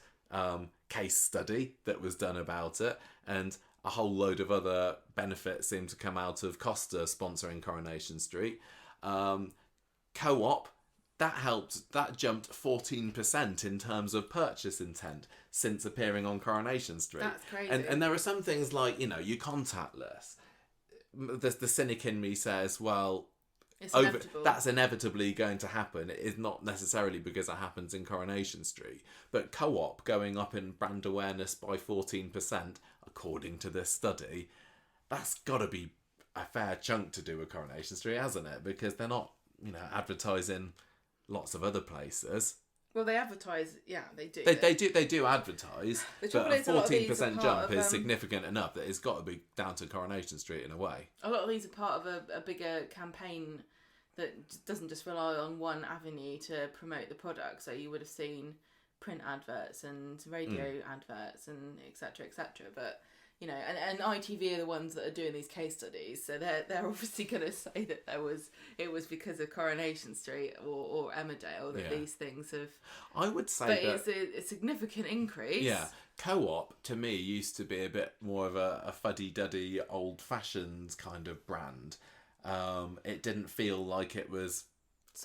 Speaker 2: case study that was done about it, and a whole load of other benefits seem to come out of Costa sponsoring Coronation Street. Co-op, that jumped 14% in terms of purchase intent since appearing on Coronation Street.
Speaker 1: That's crazy.
Speaker 2: And there are some things like, you contactless. The cynic in me says, well,
Speaker 1: it's inevitable.
Speaker 2: That's inevitably going to happen. It is not necessarily because it happens in Coronation Street. But Co-op going up in brand awareness by 14%, according to this study, that's got to be a fair chunk to do with Coronation Street, hasn't it? Because they're not, advertising lots of other places.
Speaker 1: Well, they advertise, yeah, they do.
Speaker 2: They do advertise, but a 14% jump is significant enough that it's got to be down to Coronation Street in a way.
Speaker 1: A lot of these are part of a bigger campaign that doesn't just rely on one avenue to promote the product. So you would have seen print adverts and radio adverts and etc. But and ITV are the ones that are doing these case studies, so they're obviously going to say that it was because of Coronation Street or Emmerdale that these things have.
Speaker 2: I would say,
Speaker 1: but it's a significant increase.
Speaker 2: Yeah, Co-op to me used to be a bit more of a fuddy-duddy, old-fashioned kind of brand. It didn't feel like it was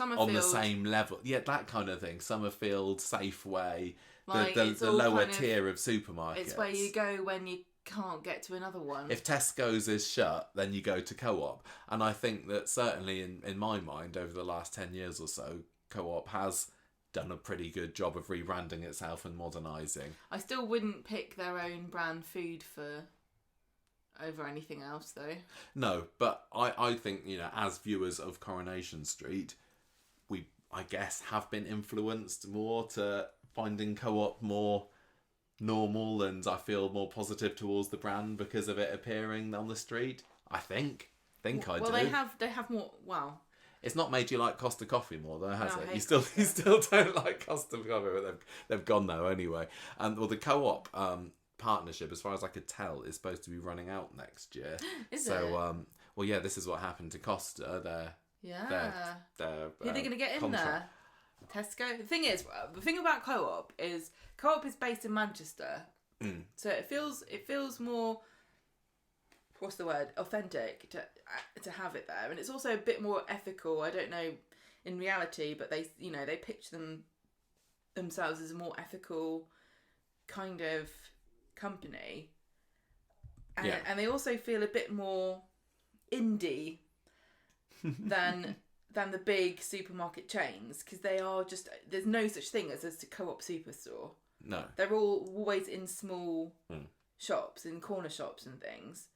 Speaker 2: on the same level. Yeah, that kind of thing. Summerfield, Safeway, like the lower tier of supermarkets.
Speaker 1: It's where you go when you can't get to another one.
Speaker 2: If Tesco's is shut, then you go to Co-op. And I think that certainly in my mind, over the last 10 years or so, Co-op has done a pretty good job of rebranding itself and modernising.
Speaker 1: I still wouldn't pick their own brand food over anything else, though.
Speaker 2: No, but I think, as viewers of Coronation Street, we, I guess, have been influenced more to finding Co-op more normal, and I feel more positive towards the brand because of it appearing on the street. I think I do.
Speaker 1: Well, they have more. Wow.
Speaker 2: It's not made you like Costa Coffee more, though, has it? You still don't like Costa Coffee, but they've gone though anyway. Well, the Co-op partnership, as far as I could tell, is supposed to be running out next year.
Speaker 1: Is it?
Speaker 2: Well, yeah, this is what happened to Costa.
Speaker 1: Who are they going to get in there? Tesco. The thing about Co-op is based in Manchester, so it feels more, what's the word, authentic to have it there, and it's also a bit more ethical. I don't know in reality, but they pitch themselves as a more ethical kind of company, and they also feel a bit more indie than the big supermarket chains, because they are just, there's no such thing as a Co-op superstore.
Speaker 2: No.
Speaker 1: They're always in small shops, in corner shops and things.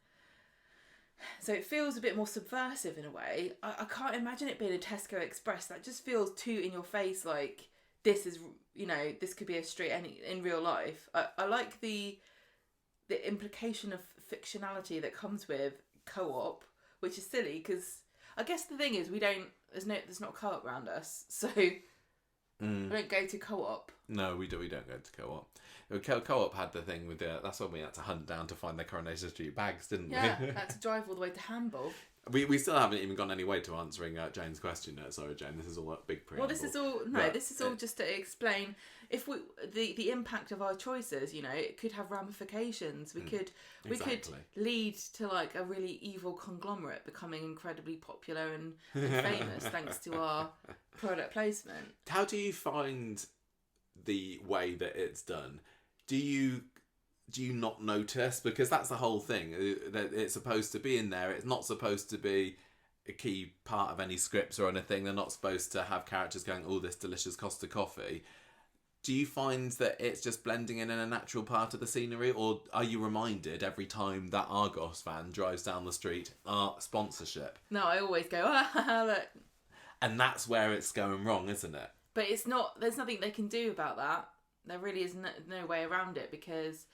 Speaker 1: So it feels a bit more subversive in a way. I can't imagine it being a Tesco Express. That just feels too in your face, like this is, this could be a street in real life. I like the implication of fictionality that comes with co-op, which is silly because I guess the thing is there's not co-op around us, so we don't go to co-op.
Speaker 2: No, we don't go to co-op. Co-op had the thing with that's when we had to hunt down to find their Coronation Street bags, didn't we?
Speaker 1: Yeah, had to drive all the way to Hamburg.
Speaker 2: We still haven't even gone any way to answering Jane's question yet. Sorry, Jane, this is all a big preamble.
Speaker 1: Well, this is all just to explain if the impact of our choices. It could have ramifications. We could lead to like a really evil conglomerate becoming incredibly popular and famous thanks to our product placement.
Speaker 2: How do you find the way that it's done? Do you not notice? Because that's the whole thing, that it's supposed to be in there. It's not supposed to be a key part of any scripts or anything. They're not supposed to have characters going, oh, this delicious Costa coffee. Do you find that it's just blending in a natural part of the scenery, or are you reminded every time that Argos van drives down the street, sponsorship?
Speaker 1: No, I always go, look.
Speaker 2: And that's where it's going wrong, isn't it?
Speaker 1: But it's not. There's nothing they can do about that. There really is no way around it, because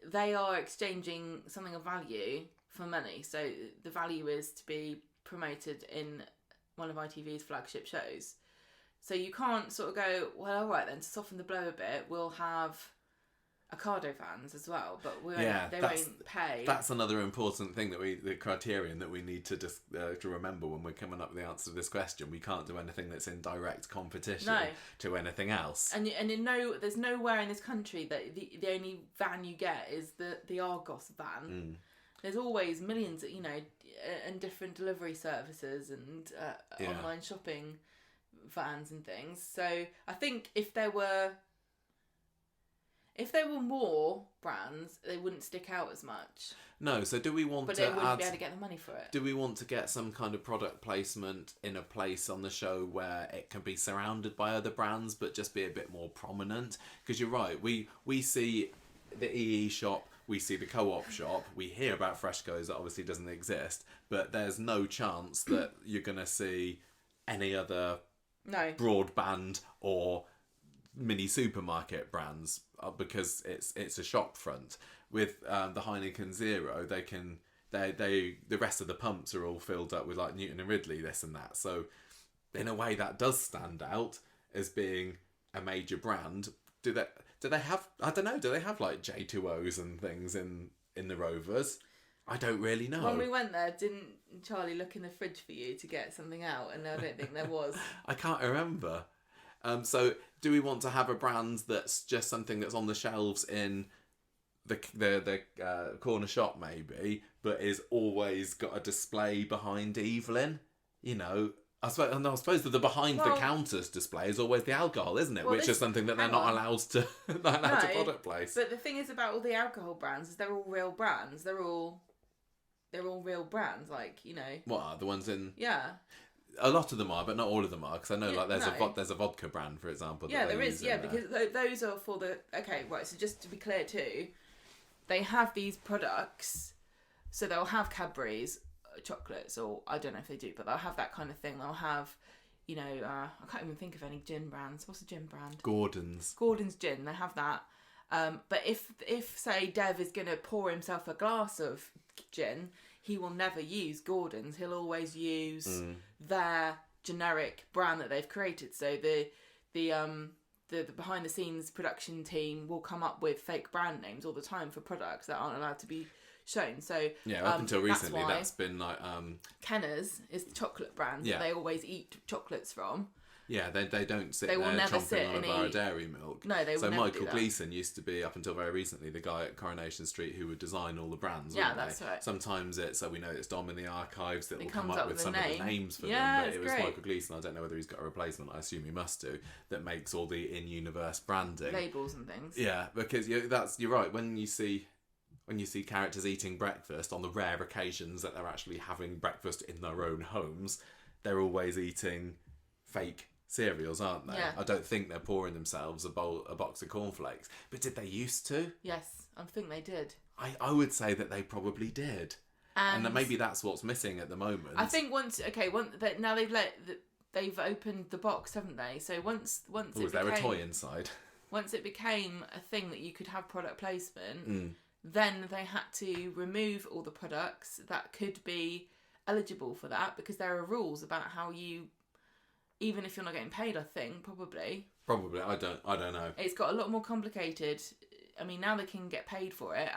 Speaker 1: they are exchanging something of value for money. So the value is to be promoted in one of ITV's flagship shows. So you can't sort of go, well, all right then, to soften the blow a bit, we'll have Ocado fans as well, but they won't pay.
Speaker 2: That's another important thing the criterion that we need to to remember when we're coming up with the answer to this question. We can't do anything that's in direct competition to anything else.
Speaker 1: And there's nowhere in this country that the only van you get is the Argos van. There's always millions, and different delivery services and online shopping vans and things. So I think if there were more brands, they wouldn't stick out as much.
Speaker 2: No, so do we want
Speaker 1: but
Speaker 2: to
Speaker 1: they wouldn't be able to get the money for it.
Speaker 2: Do we want to get some kind of product placement in a place on the show where it can be surrounded by other brands but just be a bit more prominent? Because you're right, we see the EE shop, we see the co-op shop, we hear about Freshco's that obviously doesn't exist, but there's no chance that you're going to see any other broadband or mini supermarket brands, because it's a shop front. With the Heineken Zero, the rest of the pumps are all filled up with like Newton and Ridley, this and that. So in a way that does stand out as being a major brand. Do they have, I don't know, do they have like J2Os and things in the Rovers? I don't really know.
Speaker 1: When we went there, didn't Charlie look in the fridge for you to get something out? And I don't think there was.
Speaker 2: I can't remember. So do we want to have a brand that's just something that's on the shelves in the corner shop maybe, but is always got a display behind Evelyn? I suppose that the behind the counters display is always the alcohol, isn't it? Which is something that they're not allowed to product place.
Speaker 1: But the thing is about all the alcohol brands is they're all real brands. They're all real brands, like,
Speaker 2: What are the ones in?
Speaker 1: Yeah.
Speaker 2: A lot of them are, but not all of them are, because I know there's a vodka brand, for example.
Speaker 1: Yeah, there is. Yeah, because those are for the... Okay, right, so just to be clear too, they have these products, so they'll have Cadbury's chocolates, or I don't know if they do, but they'll have that kind of thing. They'll have, I can't even think of any gin brands. What's a gin brand?
Speaker 2: Gordon's
Speaker 1: gin. They have that. But if say Dev is going to pour himself a glass of gin, he will never use Gordon's. He'll always use their generic brand that they've created. So the behind the scenes production team will come up with fake brand names all the time for products that aren't allowed to be shown. So
Speaker 2: up until recently, that's been like
Speaker 1: Kenner's is the chocolate brand that they always eat chocolates from.
Speaker 2: Yeah, they don't sit there chomping on a bar of dairy milk.
Speaker 1: No, they will never
Speaker 2: Michael
Speaker 1: do that.
Speaker 2: Gleason used to be, up until very recently, the guy at Coronation Street who would design all the brands.
Speaker 1: Yeah, that's right.
Speaker 2: Sometimes we know it's Dom in the archives that will come
Speaker 1: comes
Speaker 2: up with some of the names for them. But it was
Speaker 1: great.
Speaker 2: Michael Gleason. I don't know whether he's got a replacement. I assume he must do. That makes all the in-universe branding,
Speaker 1: labels and things.
Speaker 2: Yeah, because you're right. When you see characters eating breakfast on the rare occasions that they're actually having breakfast in their own homes, they're always eating fake cereals, aren't they?
Speaker 1: Yeah.
Speaker 2: I don't think they're pouring themselves a box of cornflakes. But did they used to?
Speaker 1: Yes, I think they did.
Speaker 2: I would say that they probably did. And maybe that's what's missing at the moment.
Speaker 1: I think now they've opened the box, haven't they? So once
Speaker 2: is there a toy inside?
Speaker 1: Once it became a thing that you could have product placement, then they had to remove all the products that could be eligible for that, because there are rules about how you, even if you're not getting paid, I think probably I don't know. It's got a lot more complicated. I mean, now they can get paid for it.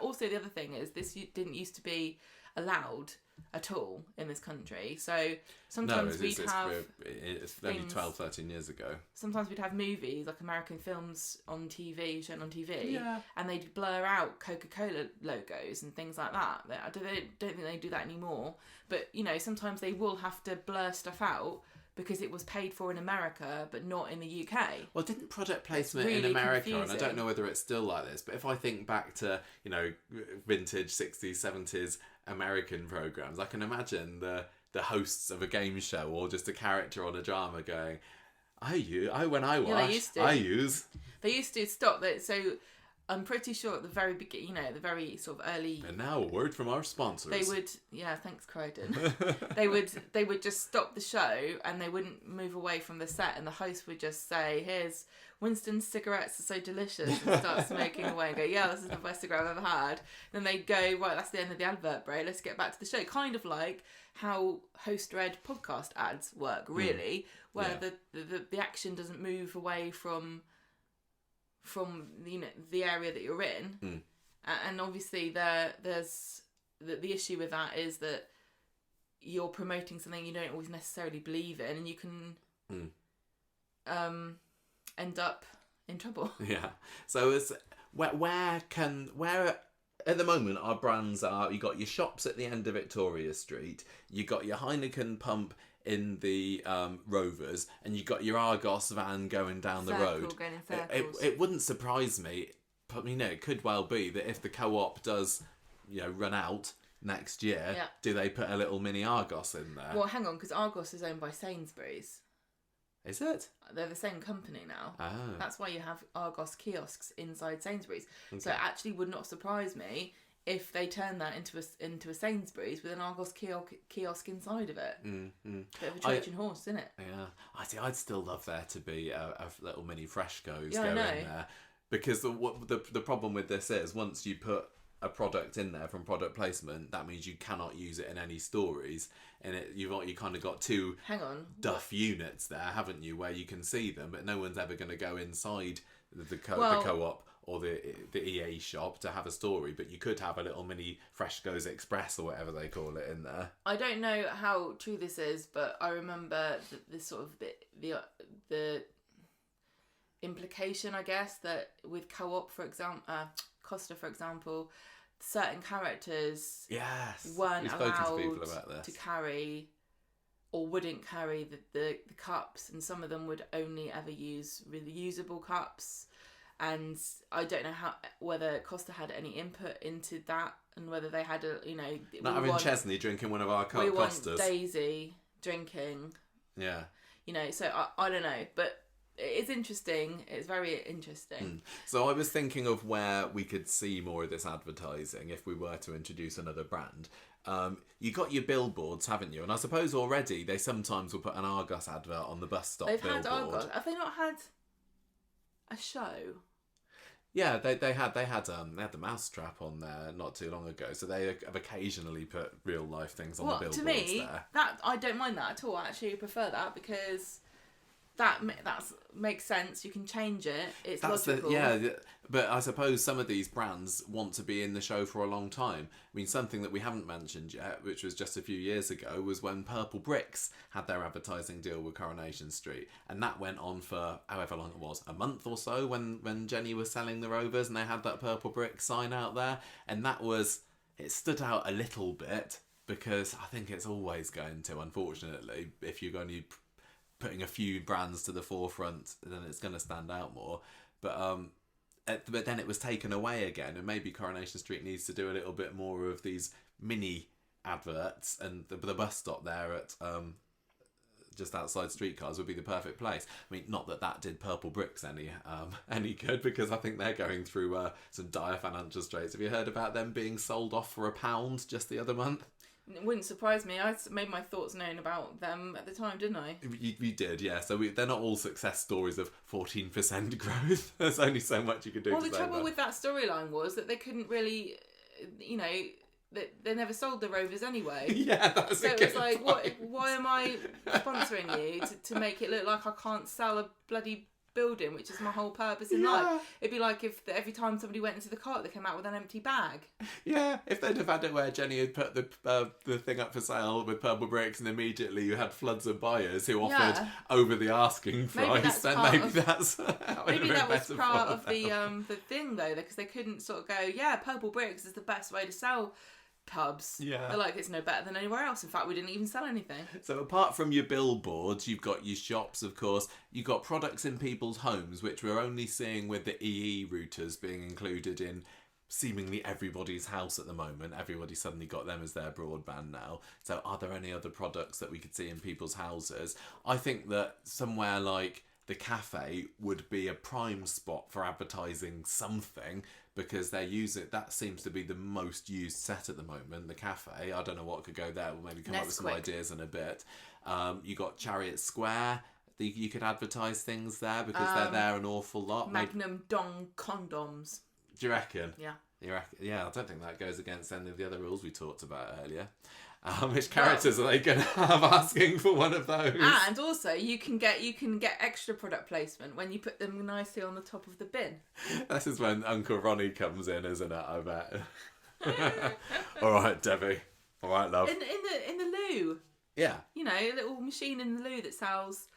Speaker 1: Also, the other thing is this didn't used to be allowed at all in this country. So sometimes it's
Speaker 2: only 12, 13 years ago.
Speaker 1: Sometimes we'd have movies, like American films shown on TV, and they'd blur out Coca-Cola logos and things like that. I don't think they do that anymore. But, sometimes they will have to blur stuff out because it was paid for in America, but not in the UK.
Speaker 2: Well, didn't product placement in America, confusing. And I don't know whether it's still like this, but if I think back to, vintage 60s, 70s American programs, I can imagine the hosts of a game show or just a character on a drama going, They used to stop that. So I'm pretty sure at the very beginning, the very sort of early. And now a word from our sponsors.
Speaker 1: They would, thanks, Croydon. they would just stop the show and they wouldn't move away from the set, and the host would just say, "Here's Winston's cigarettes are so delicious," and start smoking away and go, "Yeah, this is the best cigarette I've ever had." Then they'd go, "Right, that's the end of the advert break. Let's get back to the show." Kind of like how host-read podcast ads work, really, where the action doesn't move away from the area that you're in, and obviously there's the issue with that is that you're promoting something you don't always necessarily believe in, and you can end up in trouble.
Speaker 2: Yeah. So it's where at the moment our brands are, you got your shops at the end of Victoria Street, you got your Heineken pump in the Rovers, and you got your Argos van going down the road.
Speaker 1: Going in circles.
Speaker 2: It wouldn't surprise me, but it could well be that if the Co-op does, run out next year, do they put a little mini Argos in there?
Speaker 1: Well, hang on, because Argos is owned by Sainsbury's.
Speaker 2: Is it?
Speaker 1: They're the same company now.
Speaker 2: Oh.
Speaker 1: That's why you have Argos kiosks inside Sainsbury's. Okay. So it actually would not surprise me if they turn that into a Sainsbury's with an Argos kiosk inside of it. Bit of a Trojan horse, isn't it?
Speaker 2: Yeah. I'd still love there to be a little mini Freshco's going in there. Because the problem with this is, once you put a product in there from product placement, that means you cannot use it in any stories. And you kind of got two duff units there, haven't you, where you can see them, but no one's ever going to go inside the Co-op or the EA shop to have a story, but you could have a little mini Freshco's Express or whatever they call it in there.
Speaker 1: I don't know how true this is, but I remember the sort of the implication, I guess, that with Co-op, for example, Costa, for example, certain characters weren't allowed to carry or wouldn't carry the cups, and some of them would only ever use reusable cups. And I don't know whether Costa had any input into that, and whether they had
Speaker 2: not having Chesney drinking one of our Costas.
Speaker 1: We want Daisy drinking.
Speaker 2: Yeah.
Speaker 1: So I don't know, but it is interesting. It's very interesting.
Speaker 2: So I was thinking of where we could see more of this advertising if we were to introduce another brand. You got your billboards, haven't you? And I suppose already they sometimes will put an Argos advert on the bus stop. They've billboard.
Speaker 1: Had Argos. Have they not had a show?
Speaker 2: Yeah, they had the Mousetrap on there not too long ago, so they have occasionally put real life things on the billboards. To me, there.
Speaker 1: That I don't mind that at all. I actually prefer that, because that makes sense. You can change it. It's logical.
Speaker 2: But I suppose some of these brands want to be in the show for a long time. I mean, something that we haven't mentioned yet, which was just a few years ago, was when Purple Bricks had their advertising deal with Coronation Street, and that went on for however long it was, a month or so, when Jenny was selling the Rovers, and they had that Purple Bricks sign out there, and it stood out a little bit, because I think it's always going to, unfortunately, if you're going to putting a few brands to the forefront, then it's going to stand out more. But then it was taken away again, and maybe Coronation Street needs to do a little bit more of these mini adverts, and the bus stop there at just outside streetcars would be the perfect place. I mean, not that did Purple Bricks any good, because I think they're going through some dire financial straits. Have you heard about them being sold off for £1 just the other month?
Speaker 1: It wouldn't surprise me. I made my thoughts known about them at the time, didn't I?
Speaker 2: You did, yeah. So they're not all success stories of 14% growth. There's only so much you can do.
Speaker 1: Well, the trouble with that storyline was that they couldn't really, they never sold the Rovers anyway.
Speaker 2: Yeah, that's so
Speaker 1: it was like, why am I sponsoring you to make it look like I can't sell a bloody building, which is my whole purpose in life? It'd be like if every time somebody went into the cart, they came out with an empty bag. Yeah,
Speaker 2: if they'd have had it where Jenny had put the thing up for sale with Purple Bricks, and immediately you had floods of buyers who offered over the asking price, then maybe that's
Speaker 1: maybe that was part of the thing though, because they couldn't sort of go, Purple Bricks is the best way to sell pubs. They're like, it's no better than anywhere else. In fact, we didn't even sell anything.
Speaker 2: So apart from your billboards, you've got your shops, of course. You've got products in people's homes, which we're only seeing with the EE routers being included in seemingly everybody's house at the moment. Everybody suddenly got them as their broadband now. So are there any other products that we could see in people's houses? I think that somewhere like the cafe would be a prime spot for advertising something, because that seems to be the most used set at the moment, the cafe. I don't know what could go there. We'll maybe come up with some ideas in a bit. You got Chariot Square. You could advertise things there, because they're there an awful lot.
Speaker 1: Magnum Dong condoms.
Speaker 2: Do you reckon?
Speaker 1: Yeah.
Speaker 2: Yeah, I don't think that goes against any of the other rules we talked about earlier. Which characters are they going to have asking for one of those?
Speaker 1: And also, you can get extra product placement when you put them nicely on the top of the bin.
Speaker 2: This is when Uncle Ronnie comes in, isn't it? I bet. All right, Debbie. All right, love.
Speaker 1: In the loo.
Speaker 2: Yeah.
Speaker 1: A little machine in the loo that sells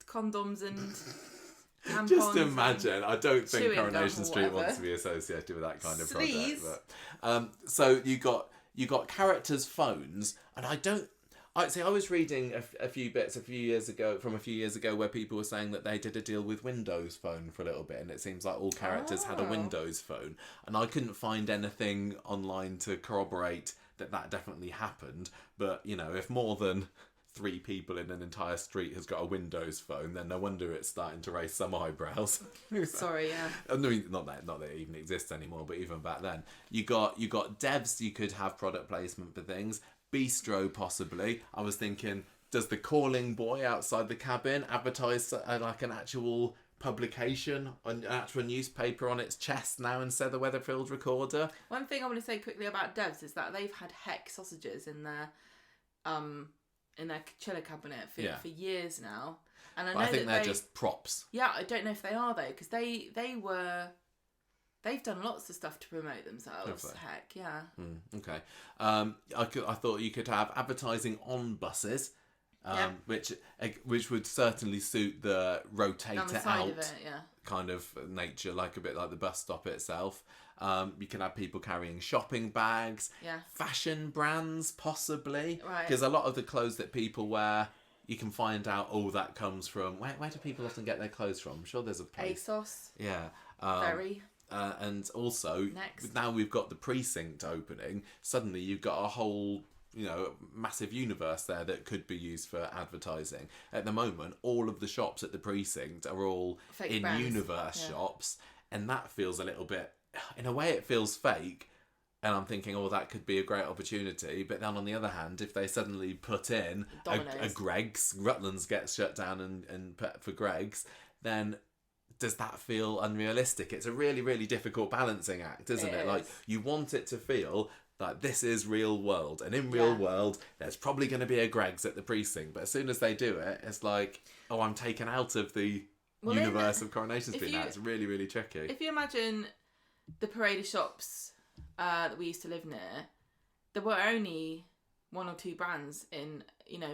Speaker 1: condoms and tampons.
Speaker 2: Just imagine. I don't think Coronation Street wants to be associated with that kind of product. But, so you got characters' phones, and I was reading a few years ago where people were saying that they did a deal with Windows Phone for a little bit, and it seems like all characters had a Windows Phone, and I couldn't find anything online to corroborate that definitely happened. But if more than 3 people in an entire street has got a Windows Phone, then no wonder it's starting to raise some eyebrows.
Speaker 1: Sorry, yeah.
Speaker 2: I mean, not that it even exists anymore, but even back then, you got devs. You could have product placement for things. Bistro, possibly. I was thinking, does the calling boy outside the cabin advertise like an actual publication, an actual newspaper on its chest now instead of the Weatherfield Recorder?
Speaker 1: One thing I want to say quickly about devs is that they've had heck sausages in their chiller cabinet for years now, and I
Speaker 2: think they're just props.
Speaker 1: Yeah, I don't know if they are though, because they've done lots of stuff to promote themselves. Heck, yeah.
Speaker 2: Okay. I thought you could have advertising on buses, which would certainly suit the rotator out kind of nature, like a bit like the bus stop itself. You can have people carrying shopping bags, fashion brands possibly, because a lot of the clothes that people wear, you can find out that comes from where do people often get their clothes from? I'm sure there's a place.
Speaker 1: ASOS.
Speaker 2: Yeah.
Speaker 1: Very.
Speaker 2: And also now we've got the precinct opening. Suddenly you've got a whole massive universe there that could be used for advertising. At the moment, all of the shops at the precinct are all fake in brands. Universe shops, and that feels a little bit, in a way it feels fake, and I'm thinking, that could be a great opportunity. But then on the other hand, if they suddenly put in a Greggs, Rutland's gets shut down and put for Greggs, then does that feel unrealistic? It's a really, really difficult balancing act, isn't it? Like, you want it to feel like this is real world, and in real world there's probably going to be a Greggs at the precinct, but as soon as they do it, it's like, I'm taken out of the universe of Coronation Street now. It's really, really tricky.
Speaker 1: If you imagine the parade of shops that we used to live near, there were only 1 or 2 brands in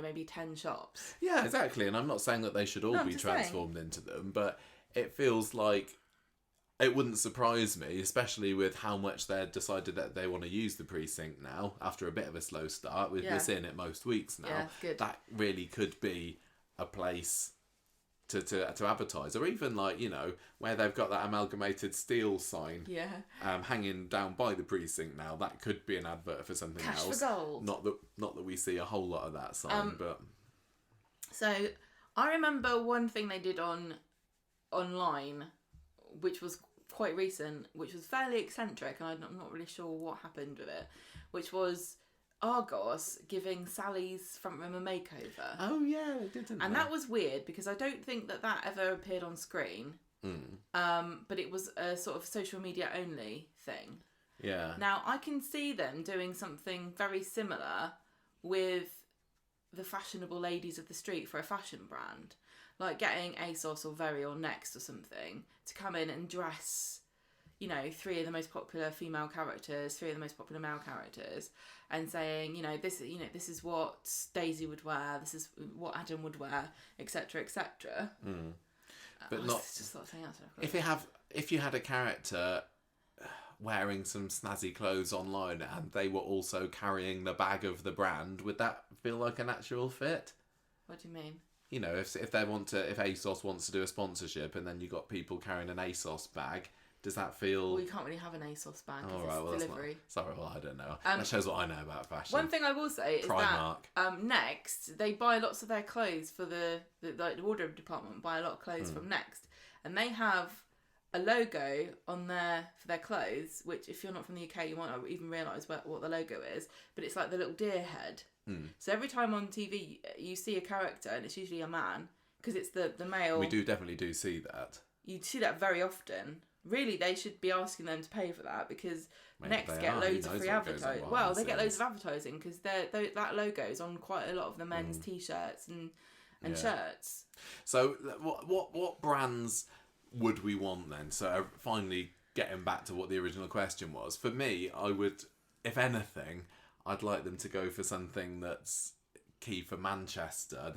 Speaker 1: maybe 10 shops.
Speaker 2: Yeah, exactly. And I'm not saying that they should all be transformed into them, but it feels like it wouldn't surprise me, especially with how much they've decided that they want to use the precinct now after a bit of a slow start. We're seeing it most weeks now.
Speaker 1: Yeah, good.
Speaker 2: That really could be a place to advertise, or even where they've got that amalgamated steel sign hanging down by the precinct now. That could be an advert for something
Speaker 1: Cash
Speaker 2: else.
Speaker 1: For gold.
Speaker 2: Not that we see a whole lot of that sign, but
Speaker 1: So I remember one thing they did online, which was quite recent, which was fairly eccentric, and I'm not really sure what happened with it, which was Argos giving Sally's front room a makeover.
Speaker 2: Oh yeah, they did, didn't
Speaker 1: and
Speaker 2: they?
Speaker 1: that was weird because I don't think that ever appeared on screen. But it was a sort of social media only thing.
Speaker 2: Yeah.
Speaker 1: Now I can see them doing something very similar with the fashionable ladies of the street for a fashion brand, like getting ASOS or Very or Next or something to come in and dress, you know, 3 of the most popular female characters, 3 of the most popular male characters, and saying, this is what Daisy would wear, this is what Adam would wear, etc., etc.
Speaker 2: But not
Speaker 1: just sort of saying
Speaker 2: if you had a character wearing some snazzy clothes online and they were also carrying the bag of the brand, would that feel like a natural fit?
Speaker 1: What do you mean?
Speaker 2: If ASOS wants to do a sponsorship and then you got people carrying an ASOS bag, does that feel...
Speaker 1: Well, you can't really have an ASOS bag because it's delivery.
Speaker 2: Sorry, I don't know. That shows what I know about fashion.
Speaker 1: One thing I will say is
Speaker 2: Primark.
Speaker 1: that Next, they buy lots of their clothes for the wardrobe department, buy a lot of clothes from Next, and they have a logo on for their clothes, which if you're not from the UK, you might not even realise what the logo is, but it's like the little deer head. So every time on TV you see a character, and it's usually a man, because it's the male...
Speaker 2: We definitely do see that.
Speaker 1: You see that very often. Really, they should be asking them to pay for that, because
Speaker 2: Maybe
Speaker 1: Next get loads of free advertising.
Speaker 2: Well,
Speaker 1: they get loads of advertising because that logo is on quite a lot of the men's t-shirts and shirts.
Speaker 2: So what brands would we want then? So finally getting back to what the original question was, for me, I would, if anything, I'd like them to go for something that's key for Manchester,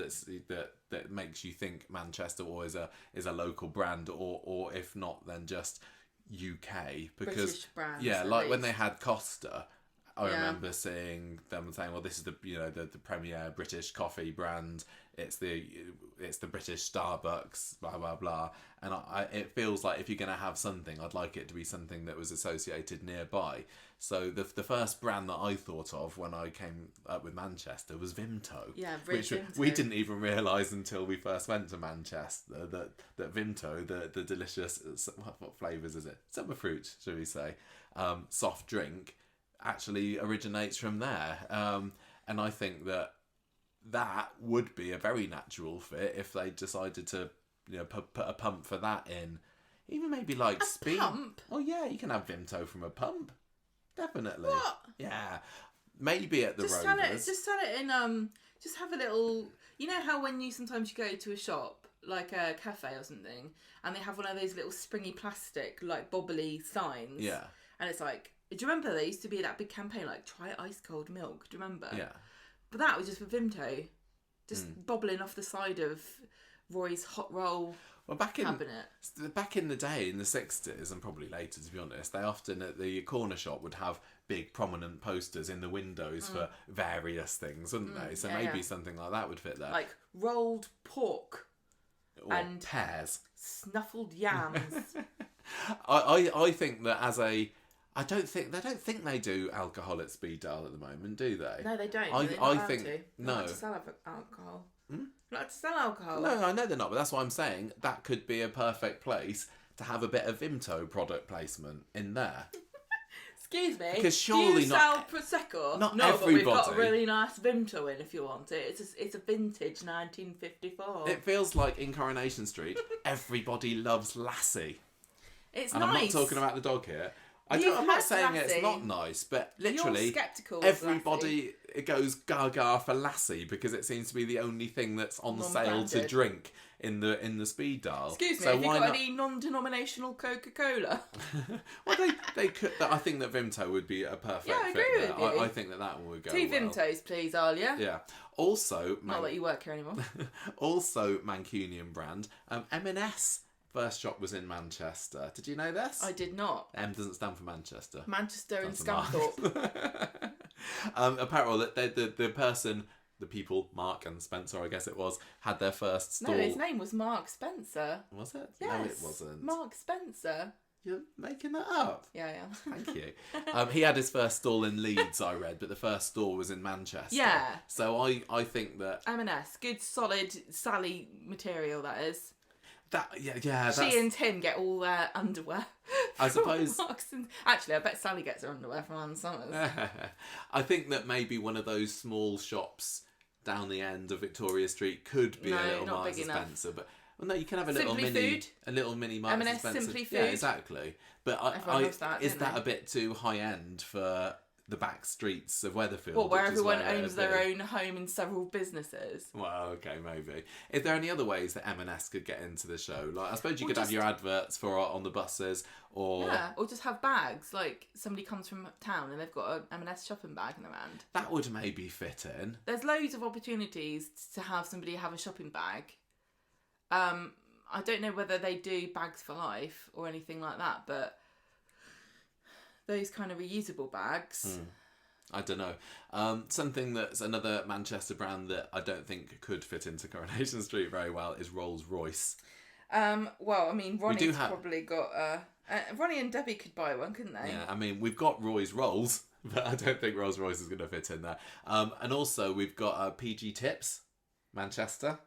Speaker 2: that makes you think Manchester or is a local brand, or if not, then just UK, because
Speaker 1: British brands,
Speaker 2: like when they had Costa, I remember seeing them saying, well, this is the premier British coffee brand, it's the British Starbucks, blah blah blah, and it feels like if you're going to have something, I'd like it to be something that was associated nearby. So the first brand that I thought of when I came up with Manchester was Vimto.
Speaker 1: Yeah,
Speaker 2: which
Speaker 1: Vimto.
Speaker 2: We didn't even realise until we first went to Manchester that Vimto, the delicious, what flavours is it? Summer fruit, should we say? Soft drink actually originates from there. And I think that would be a very natural fit if they decided to put a pump for that in. Even maybe like Speed.
Speaker 1: Pump?
Speaker 2: Oh yeah, you can have Vimto from a pump. Definitely.
Speaker 1: What?
Speaker 2: Yeah. Maybe at the Rovers.
Speaker 1: Just tell it in just have a little, you know how when you sometimes you go to a shop, like a cafe or something, and they have one of those little springy plastic, like bobbly signs.
Speaker 2: Yeah.
Speaker 1: And it's like, do you remember there used to be that big campaign like try ice cold milk? Do you remember?
Speaker 2: Yeah.
Speaker 1: But that was just for Vimto, just bobbling off the side of Roy's hot roll.
Speaker 2: Well, back in the day, in the 60s, and probably later, to be honest, they often at the corner shop would have big prominent posters in the windows for various things, wouldn't they? So maybe something like that would fit there.
Speaker 1: Like rolled pork.
Speaker 2: Or
Speaker 1: and
Speaker 2: pears.
Speaker 1: Snuffled yams.
Speaker 2: I think that I don't think they do alcohol at Speed Dial at the moment, do they?
Speaker 1: No, they don't.
Speaker 2: I think
Speaker 1: to.
Speaker 2: no.
Speaker 1: Not to sell alcohol. Not to sell alcohol.
Speaker 2: No, I know they're not, but that's why I'm saying that could be a perfect place to have a bit of Vimto product placement in there.
Speaker 1: Excuse me.
Speaker 2: Because surely
Speaker 1: do you sell Prosecco?
Speaker 2: Not
Speaker 1: no,
Speaker 2: everybody.
Speaker 1: But we've got a really nice Vimto in if you want it. It's a vintage 1954.
Speaker 2: It feels like in Coronation Street, everybody loves Lassie.
Speaker 1: It's
Speaker 2: and
Speaker 1: nice.
Speaker 2: I'm not talking about the dog here. I'm not saying it's not nice, but literally everybody goes gaga for Lassie because it seems to be the only thing that's on sale to drink in the Speed Dial.
Speaker 1: Excuse me, have you got any non-denominational Coca-Cola?
Speaker 2: Well, they could. I think that Vimto would be a perfect fit.
Speaker 1: I agree with you.
Speaker 2: I think that one would go
Speaker 1: 2
Speaker 2: well.
Speaker 1: Vimtos, please, Alia.
Speaker 2: Yeah. Also,
Speaker 1: not that you work here anymore.
Speaker 2: Also, Mancunian brand M&S. First shop was in Manchester. Did you know this?
Speaker 1: I did not.
Speaker 2: M doesn't stand for Manchester.
Speaker 1: Manchester and Scunthorpe.
Speaker 2: Apparently, the people, Mark and Spencer, I guess it was, had their first stall.
Speaker 1: No, his name was Mark Spencer.
Speaker 2: Was it?
Speaker 1: Yes.
Speaker 2: No, it wasn't.
Speaker 1: Mark Spencer.
Speaker 2: You're making that up.
Speaker 1: Yeah, yeah.
Speaker 2: Thank you. He had his first stall in Leeds, I read, but the first store was in Manchester.
Speaker 1: Yeah.
Speaker 2: So I think that
Speaker 1: M&S, good solid Sally material, that is.
Speaker 2: Yeah.
Speaker 1: She and Tim get all their underwear.
Speaker 2: I suppose.
Speaker 1: Actually, I bet Sally gets her underwear from Ann Summers.
Speaker 2: I think that maybe one of those small shops down the end of Victoria Street could be a little Marks and Spencer, but well, no, you can have a little mini Marks and Spencer.
Speaker 1: Simply Food.
Speaker 2: Yeah, exactly. But is that a bit too high end for the back streets of Weatherfield?
Speaker 1: Well, where everyone owns their own home in several businesses.
Speaker 2: Well, okay, maybe. Is there any other ways that M&S could get into the show? Like, I suppose you could have your adverts on the buses, or
Speaker 1: just have bags. Like somebody comes from town and they've got an M&S shopping bag in their hand.
Speaker 2: That would maybe fit in.
Speaker 1: There's loads of opportunities to have somebody have a shopping bag. I don't know whether they do bags for life or anything like that, but those kind of reusable bags.
Speaker 2: I don't know. Something that's another Manchester brand that I don't think could fit into Coronation Street very well is Rolls-Royce.
Speaker 1: Well, I mean, Ronnie's probably got... Ronnie and Debbie could buy one, couldn't they?
Speaker 2: Yeah, I mean, we've got Roy's Rolls, but I don't think Rolls-Royce is going to fit in there. And also, we've got PG Tips, Manchester.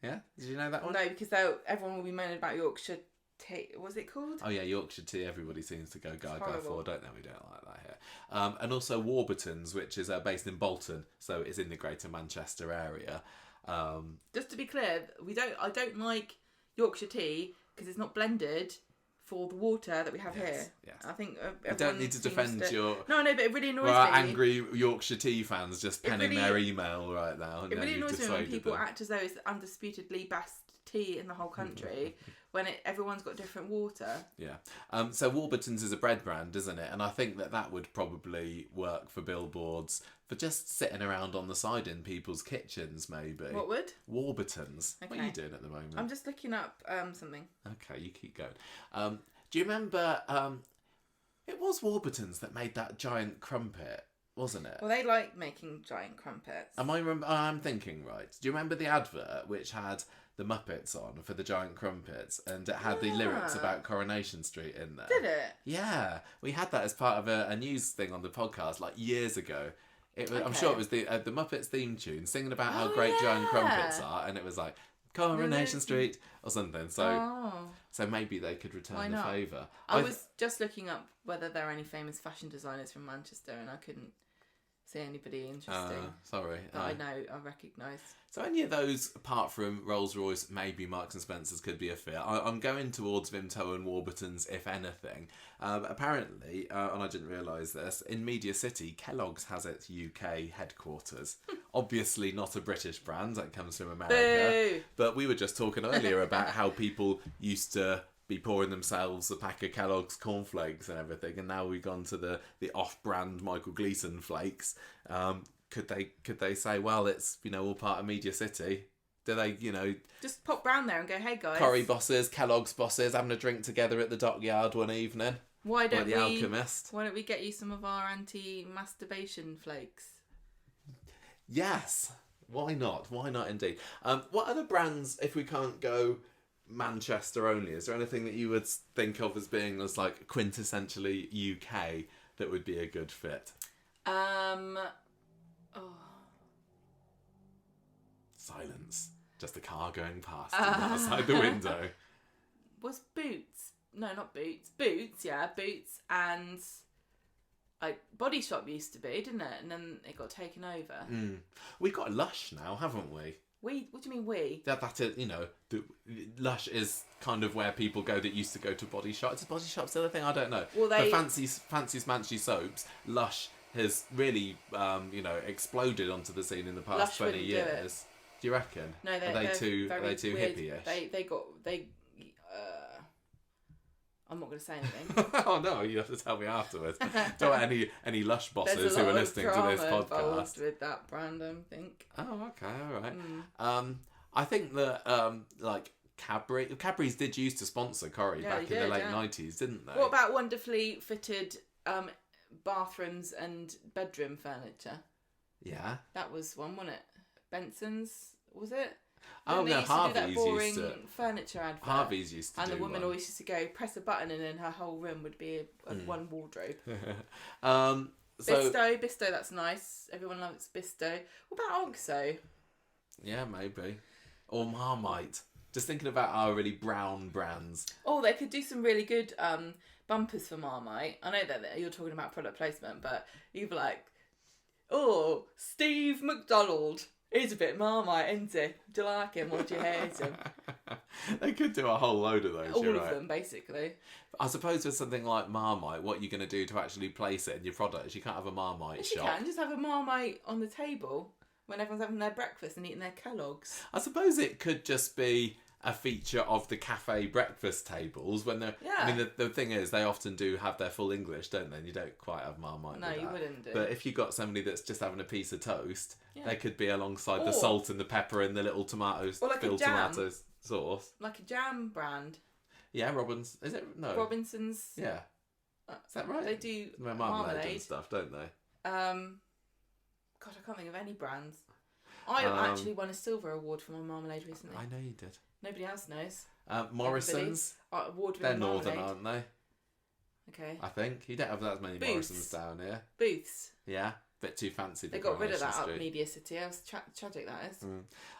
Speaker 2: Yeah? Did you know that one?
Speaker 1: No, because everyone will be moaning about Yorkshire tea. What's it called?
Speaker 2: Oh, yeah, Yorkshire tea. Everybody seems to go gaga for, don't they? We don't like that here. And also Warburton's, which is based in Bolton, so it's in the Greater Manchester area.
Speaker 1: Just to be clear, I don't like Yorkshire tea because it's not blended for the water that we have here.
Speaker 2: Yes.
Speaker 1: I think
Speaker 2: I don't need to defend your...
Speaker 1: No, but it really annoys me.
Speaker 2: Angry Yorkshire tea fans just penning their email right now.
Speaker 1: It really annoys me when people act as though it's the undisputedly best tea in the whole country when everyone's got different water. Yeah.
Speaker 2: So Warburton's is a bread brand, isn't it? And I think that would probably work for billboards, for just sitting around on the side in people's kitchens, maybe.
Speaker 1: What would?
Speaker 2: Warburton's.
Speaker 1: Okay.
Speaker 2: What are you doing at the moment?
Speaker 1: I'm just looking up something.
Speaker 2: Okay, you keep going. Do you remember... it was Warburton's that made that giant crumpet, wasn't it?
Speaker 1: Well, they like making giant crumpets.
Speaker 2: I'm thinking right. Do you remember the advert which had the Muppets on for the giant crumpets, and it had the lyrics about Coronation Street in there?
Speaker 1: Did it?
Speaker 2: Yeah, we had that as part of a news thing on the podcast like years ago. It was, I'm sure it was the Muppets theme tune singing about how great giant crumpets are, and it was like Coronation Street or something. So maybe they could return the favour.
Speaker 1: I was just looking up whether there are any famous fashion designers from Manchester, and I couldn't see anybody interesting.
Speaker 2: Sorry.
Speaker 1: That I know, I recognise.
Speaker 2: So any of those, apart from Rolls-Royce, maybe Marks and Spencer's could be a fit. I'm going towards Vimto and Warburton's, if anything. Apparently, and I didn't realise this, in Media City, Kellogg's has its UK headquarters. Obviously not a British brand, that comes from America.
Speaker 1: Boo!
Speaker 2: But we were just talking earlier about how people used to be pouring themselves a pack of Kellogg's cornflakes and everything, and now we've gone to the off-brand Michael Gleason flakes. Could they say, well, it's all part of Media City? Do they
Speaker 1: just pop round there and go, hey guys,
Speaker 2: Corrie bosses, Kellogg's bosses, having a drink together at the dockyard one evening?
Speaker 1: Why don't
Speaker 2: the Alchemist?
Speaker 1: Why don't we get you some of our anti-masturbation flakes?
Speaker 2: Yes, why not? Why not indeed? What other brands, if we can't go Manchester only, is there anything that you would think of as being as like quintessentially UK that would be a good fit? Silence. Just a car going past outside the window.
Speaker 1: Was Boots? No, not Boots. Boots, yeah, Boots and like Body Shop used to be, didn't it? And then it got taken over.
Speaker 2: We've got Lush now, haven't we?
Speaker 1: What do you mean we?
Speaker 2: That is, Lush is kind of where people go that used to go to Body Shop. Is Body Shop still a thing? I don't know. Well, the fancy smanchy soaps, Lush has really, exploded onto the scene in the past
Speaker 1: Lush
Speaker 2: 20 years. Do you reckon?
Speaker 1: No,
Speaker 2: are they too hippie-ish?
Speaker 1: I'm not going to say anything.
Speaker 2: Oh no, you have to tell me afterwards. Don't want any Lush bosses who are listening to this podcast.
Speaker 1: With that brand, I think.
Speaker 2: Oh, okay, all right. I think that like Cadbury's did used to sponsor Corrie back in the late 90s, didn't they?
Speaker 1: What about wonderfully fitted bathrooms and bedroom furniture?
Speaker 2: Yeah,
Speaker 1: that was one, wasn't it? Benson's, was it?
Speaker 2: Oh no, Harvey's used to.
Speaker 1: Furniture advert.
Speaker 2: Harvey's used to
Speaker 1: and
Speaker 2: do
Speaker 1: the woman
Speaker 2: one.
Speaker 1: always used to go press a button and then her whole room would be one wardrobe.
Speaker 2: So,
Speaker 1: Bisto, that's nice. Everyone loves Bisto. What about Oxo?
Speaker 2: Yeah, maybe. Or Marmite. Just thinking about our really brown brands.
Speaker 1: Oh, they could do some really good bumpers for Marmite. I know that you're talking about product placement, but you'd be like, oh, Steve McDonald. He's a bit Marmite, isn't he? Do you like him or do you hate him?
Speaker 2: They could do a whole load of those.
Speaker 1: All of them, basically.
Speaker 2: I suppose with something like Marmite, what you're going to do to actually place it in your product is you can't have a Marmite shop.
Speaker 1: You can just have a Marmite on the table when everyone's having their breakfast and eating their Kellogg's.
Speaker 2: I suppose it could just be a feature of the cafe breakfast tables when they're. Yeah. I mean, the thing is, they often do have their full English, don't they? And you don't quite have Marmite.
Speaker 1: No, you wouldn't do.
Speaker 2: But if you got somebody that's just having a piece of toast, they could be alongside the salt and the pepper and the little tomatoes,
Speaker 1: or like
Speaker 2: filled tomato sauce,
Speaker 1: like a jam brand.
Speaker 2: Yeah, Robbins. Is it no?
Speaker 1: Robinson's.
Speaker 2: Yeah. Is that right?
Speaker 1: They do
Speaker 2: marmalade and stuff, don't they?
Speaker 1: God, I can't think of any brands. I actually won a silver award for my marmalade recently.
Speaker 2: I know you did.
Speaker 1: Nobody else knows.
Speaker 2: Morrison's.
Speaker 1: Award-winning
Speaker 2: They're northern,
Speaker 1: marmalade.
Speaker 2: aren't they?
Speaker 1: Okay.
Speaker 2: I think you don't have that many
Speaker 1: Booths.
Speaker 2: Morrison's down here.
Speaker 1: Booths.
Speaker 2: Yeah, bit too fancy.
Speaker 1: They got rid of that up Media City. It was tragic, that is.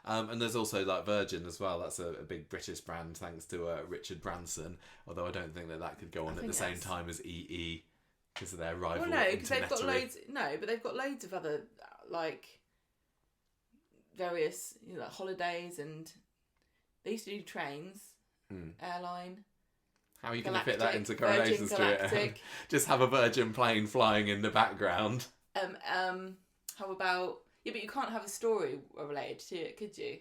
Speaker 2: And there's also like Virgin as well. That's a big British brand, thanks to Richard Branson. Although I don't think that could go on at the same time as EE because of their rival.
Speaker 1: Well, no, because they've got loads. No, but they've got loads of other like various like holidays, and they used to do trains, airline.
Speaker 2: How are you going to fit that into Coronation Street? Just have a Virgin plane flying in the background.
Speaker 1: How about... Yeah, but you can't have a story related to it, could you?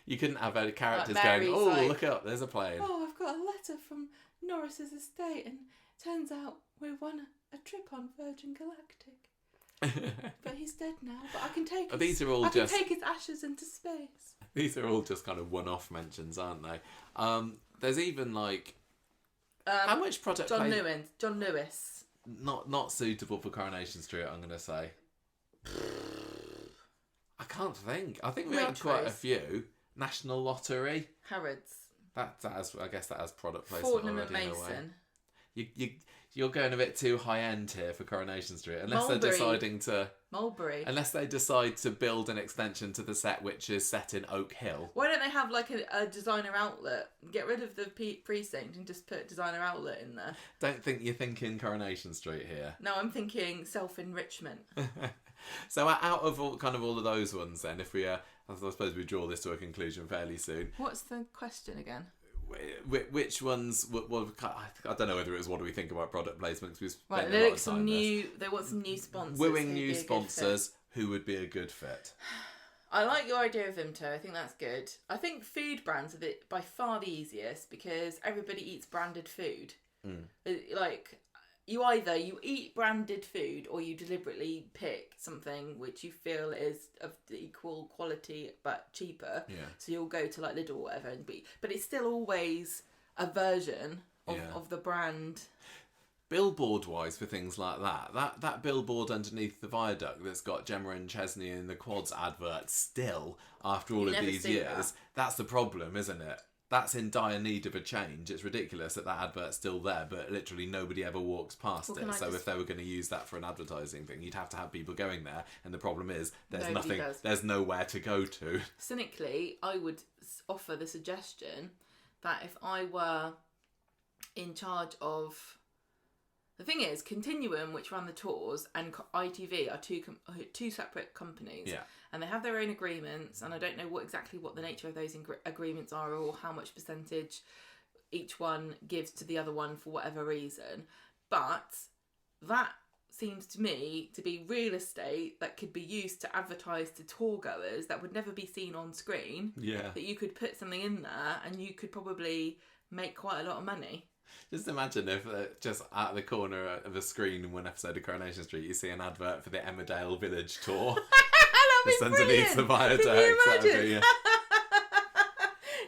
Speaker 2: You couldn't have any characters going, oh, like, look up, there's a plane.
Speaker 1: Oh, I've got a letter from Norris's estate, and turns out we won a trip on Virgin Galactic. But he's dead now, but I can take his ashes into space.
Speaker 2: These are all just kind of one-off mentions, aren't they? There's even like... how much product
Speaker 1: John Lewis.
Speaker 2: Not suitable for Coronation Street, I'm going to say. I can't think. I think we had quite a few. National Lottery.
Speaker 1: Harrods.
Speaker 2: I guess that has product placement
Speaker 1: Fortnum
Speaker 2: already.
Speaker 1: and Mason.
Speaker 2: You're going a bit too high end here for Coronation Street, unless they're deciding to
Speaker 1: Mulberry.
Speaker 2: Unless they decide to build an extension to the set which is set in Oak Hill.
Speaker 1: Why don't they have like a designer outlet? Get rid of the precinct and just put designer outlet in there.
Speaker 2: Don't think you're thinking Coronation Street here.
Speaker 1: No, I'm thinking self-enrichment.
Speaker 2: So out of all of those ones, then, if we I suppose we draw this to a conclusion fairly soon.
Speaker 1: What's the question again?
Speaker 2: Which ones? I don't know whether it was what do we think about product placement because we
Speaker 1: right, they want some new sponsors.
Speaker 2: Wooing new sponsors who would be a good fit.
Speaker 1: I like your idea of Vimto. I think that's good. I think food brands are by far the easiest because everybody eats branded food. Like you either eat branded food or you deliberately pick something which you feel is of the equal quality but cheaper. Yeah. So you'll go to like Lidl or whatever but it's still always a version of the brand.
Speaker 2: Billboard wise for things like that billboard underneath the viaduct that's got Gemma and Chesney in the Quads advert still after all of these years, that's the problem, isn't it? That's in dire need of a change. It's ridiculous that advert's still there, but literally nobody ever walks past it. So if they were going to use that for an advertising thing, you'd have to have people going there. And the problem is, there's nowhere to go to.
Speaker 1: Cynically, I would offer the suggestion that if I were in charge of... The thing is, Continuum, which run the tours, and ITV are two separate companies. Yeah. And they have their own agreements, and I don't know exactly what the nature of those agreements are or how much percentage each one gives to the other one for whatever reason. But that seems to me to be real estate that could be used to advertise to tour goers that would never be seen on screen. Yeah. That you could put something in there and you could probably make quite a lot of money.
Speaker 2: Just imagine if just at the corner of a screen in one episode of Coronation Street you see an advert for the Emmerdale Village tour.
Speaker 1: Just underneath the viaduct. Can you imagine?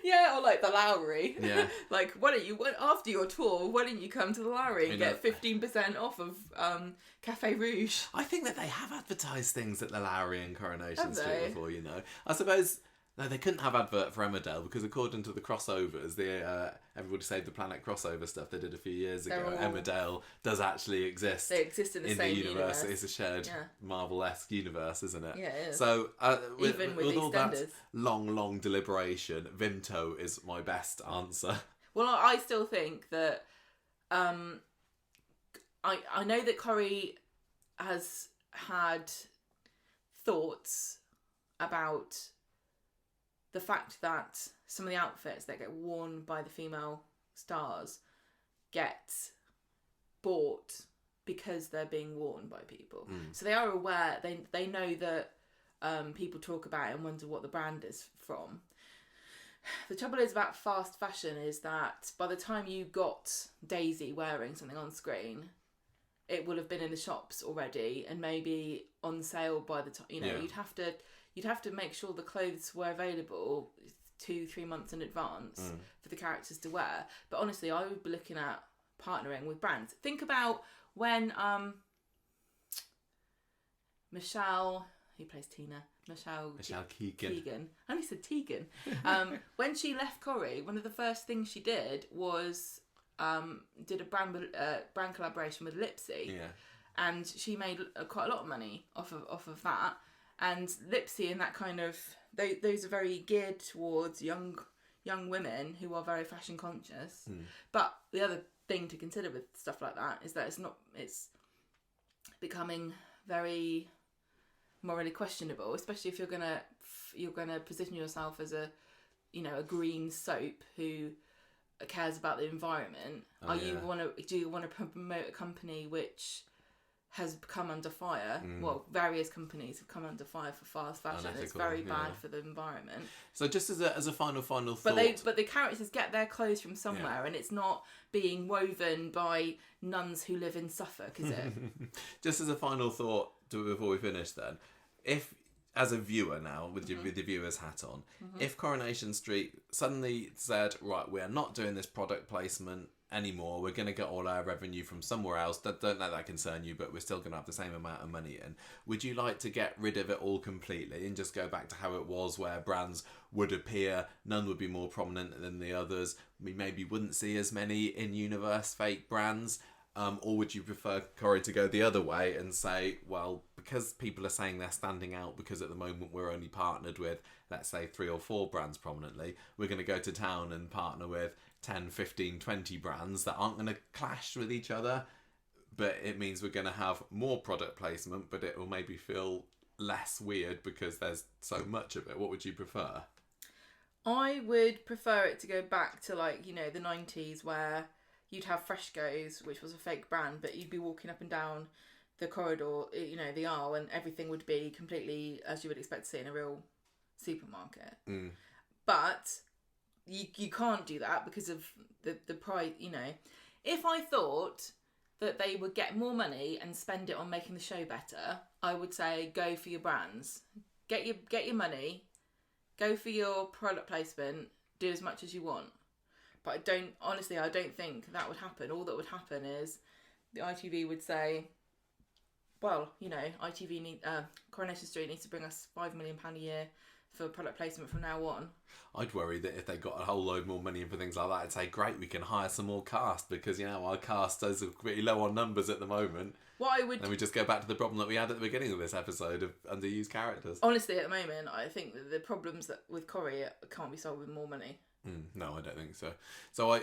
Speaker 1: Yeah, or like the Lowry. Yeah. Like, why don't you, after your tour, why don't you come to the Lowry and get 15% off of Cafe Rouge?
Speaker 2: I think that they have advertised things at the Lowry and Coronation Street before, I suppose No, they couldn't have advert for Emmerdale because according to the crossovers, the Everybody Save the Planet crossover stuff they did a few years ago, Emmerdale does actually exist.
Speaker 1: They exist in the same universe.
Speaker 2: It's a shared Marvel-esque universe, isn't it?
Speaker 1: Yeah, it is.
Speaker 2: So
Speaker 1: Even with
Speaker 2: all that
Speaker 1: EastEnders.
Speaker 2: long deliberation, Vimto is my best answer.
Speaker 1: Well, I still think that I know that Corrie has had thoughts about the fact that some of the outfits that get worn by the female stars get bought because they're being worn by people. So they are aware, they know that people talk about it and wonder what the brand is from. The trouble is about fast fashion is that by the time you got Daisy wearing something on screen, it would have been in the shops already and maybe on sale by the time, you'd have to make sure the clothes were available 2-3 months in advance for the characters to wear. But honestly, I would be looking at partnering with brands. Think about when Michelle, who plays Tina, Michelle Keegan. I only said Tegan. When she left Corrie, one of the first things she did was did a brand collaboration with Lipsy.
Speaker 2: Yeah.
Speaker 1: And she made quite a lot of money off of that. And Lipsy and that kind of those are very geared towards young women who are very fashion conscious. But the other thing to consider with stuff like that is that it's becoming very morally questionable, especially if you're gonna position yourself as a green soap who cares about the environment. Do you want to promote a company which has come under fire? Well, various companies have come under fire for fast fashion. Unethical, it's very bad for the environment.
Speaker 2: So just as a final thought,
Speaker 1: but the characters get their clothes from somewhere, and it's not being woven by nuns who live in Suffolk, is it?
Speaker 2: Just as a final thought before we finish, then, if as a viewer now with the viewer's hat on, if Coronation Street suddenly said, right, we are not doing this product placement anymore, we're going to get all our revenue from somewhere else, don't let that concern you, but we're still going to have the same amount of money in, would you like to get rid of it all completely and just go back to how it was, where brands would appear, none would be more prominent than the others, we maybe wouldn't see as many in-universe fake brands, or would you prefer Corrie to go the other way and say, well, because people are saying they're standing out because at the moment we're only partnered with, let's say 3 or 4 brands prominently, we're going to go to town and partner with 10, 15, 20 brands that aren't going to clash with each other, but it means we're going to have more product placement, but it will maybe feel less weird because there's so much of it. What would you prefer?
Speaker 1: I would prefer it to go back to the 90s where you'd have Freshco's, which was a fake brand, but you'd be walking up and down the corridor, the aisle, and everything would be completely as you would expect to see in a real supermarket. But you can't do that because of the price. If I thought that they would get more money and spend it on making the show better, I would say go for your brands, get your money, go for your product placement, do as much as you want. But I don't think that would happen. All that would happen is the ITV would say, well, Coronation Street needs to bring us £5 million a year for product placement from now on. I'd worry that if they got a whole load more money in for things like that, I'd say, great, we can hire some more cast, because, our cast is pretty low on numbers at the moment. Then we just go back to the problem that we had at the beginning of this episode of underused characters. Honestly, at the moment, I think that the problems with Corrie can't be solved with more money. No, I don't think so. So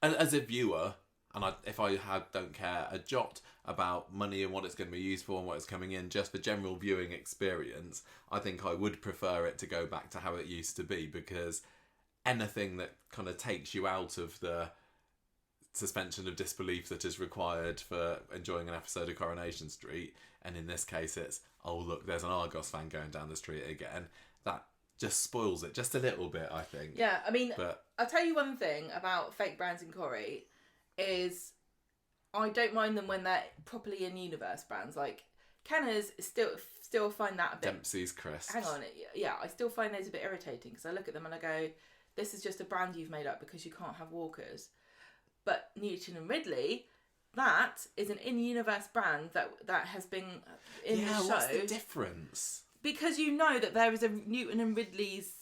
Speaker 1: as a viewer, and if I don't care a jot about money and what it's going to be used for and what it's coming in, just for general viewing experience, I think I would prefer it to go back to how it used to be, because anything that kind of takes you out of the suspension of disbelief that is required for enjoying an episode of Coronation Street, and in this case it's, oh look, there's an Argos fan going down the street again, that just spoils it just a little bit, I think. Yeah, I mean, I'll tell you one thing about fake brands in Corrie is I don't mind them when they're properly in-universe brands. Like Kenner's still find that a bit... Dempsey's Crisps. Hang on, yeah, I still find those a bit irritating because I look at them and I go, this is just a brand you've made up because you can't have Walkers. But Newton and Ridley, that is an in-universe brand that has been in the show. Yeah, what's the difference? Because you know that there is a Newton and Ridley's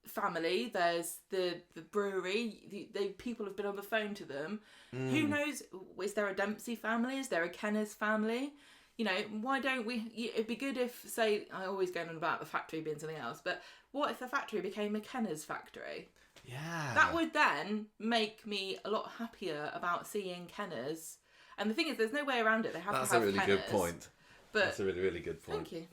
Speaker 1: family, there's the brewery, the people have been on the phone to them. Who knows, is there a Dempsey family, is there a Kenner's family? You know, why don't we, it'd be good if, say, I always go on about the factory being something else, but what if the factory became a Kenner's factory?
Speaker 2: Yeah.
Speaker 1: That would then make me a lot happier about seeing Kenner's. And the thing is, there's no way around it. They have
Speaker 2: That's
Speaker 1: to have
Speaker 2: a really
Speaker 1: Kenner's.
Speaker 2: good point.
Speaker 1: But
Speaker 2: That's a really, really good point.
Speaker 1: Thank you.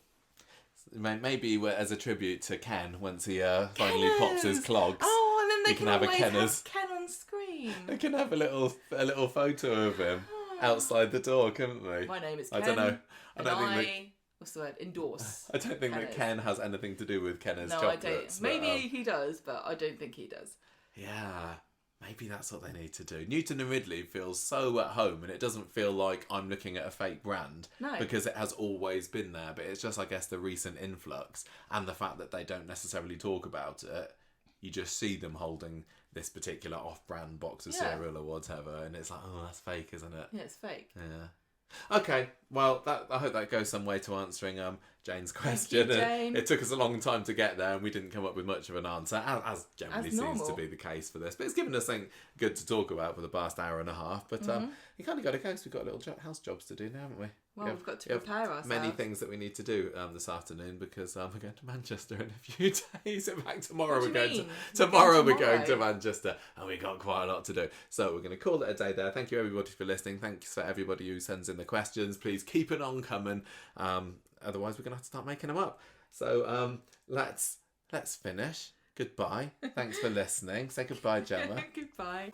Speaker 2: Maybe as a tribute to Ken, once he finally pops his clogs.
Speaker 1: Oh, and then they
Speaker 2: can
Speaker 1: can
Speaker 2: have a
Speaker 1: always
Speaker 2: Kenner's.
Speaker 1: have Ken on screen.
Speaker 2: They can have a little photo of him outside the door, couldn't they?
Speaker 1: My name is Ken.
Speaker 2: I don't know.
Speaker 1: What's the word? Endorse.
Speaker 2: I don't think that Ken has anything to do with Kenner's chocolates.
Speaker 1: No, I don't. Maybe he does, but I don't think he does.
Speaker 2: Yeah. Maybe that's what they need to do. Newton and Ridley feels so at home, and it doesn't feel like I'm looking at a fake brand.
Speaker 1: No.
Speaker 2: Because it has always been there. But it's just, I guess, the recent influx and the fact that they don't necessarily talk about it. You just see them holding this particular off-brand box of cereal or whatever, and it's like, oh, that's fake, isn't it?
Speaker 1: Yeah, it's fake.
Speaker 2: Yeah. Okay, well, I hope that goes some way to answering Jane's question.
Speaker 1: Thank you, Jane.
Speaker 2: It took us a long time to get there, and we didn't come up with much of an answer, as generally seems to be the case for this. But it's given us something good to talk about for the past hour and a half. But you kind of got to go, because we've got little house jobs to do now, haven't we?
Speaker 1: Well, we've got to prepare ourselves.
Speaker 2: Many things that we need to do this afternoon, because we're going to Manchester in a few days. In fact, tomorrow we're going to Manchester, and we've got quite a lot to do. So we're going to call it a day there. Thank you everybody for listening. Thanks for everybody who sends in the questions. Please keep it on coming. Otherwise, we're going to have to start making them up. So let's finish. Goodbye. Thanks for listening. Say goodbye, Gemma.
Speaker 1: Goodbye.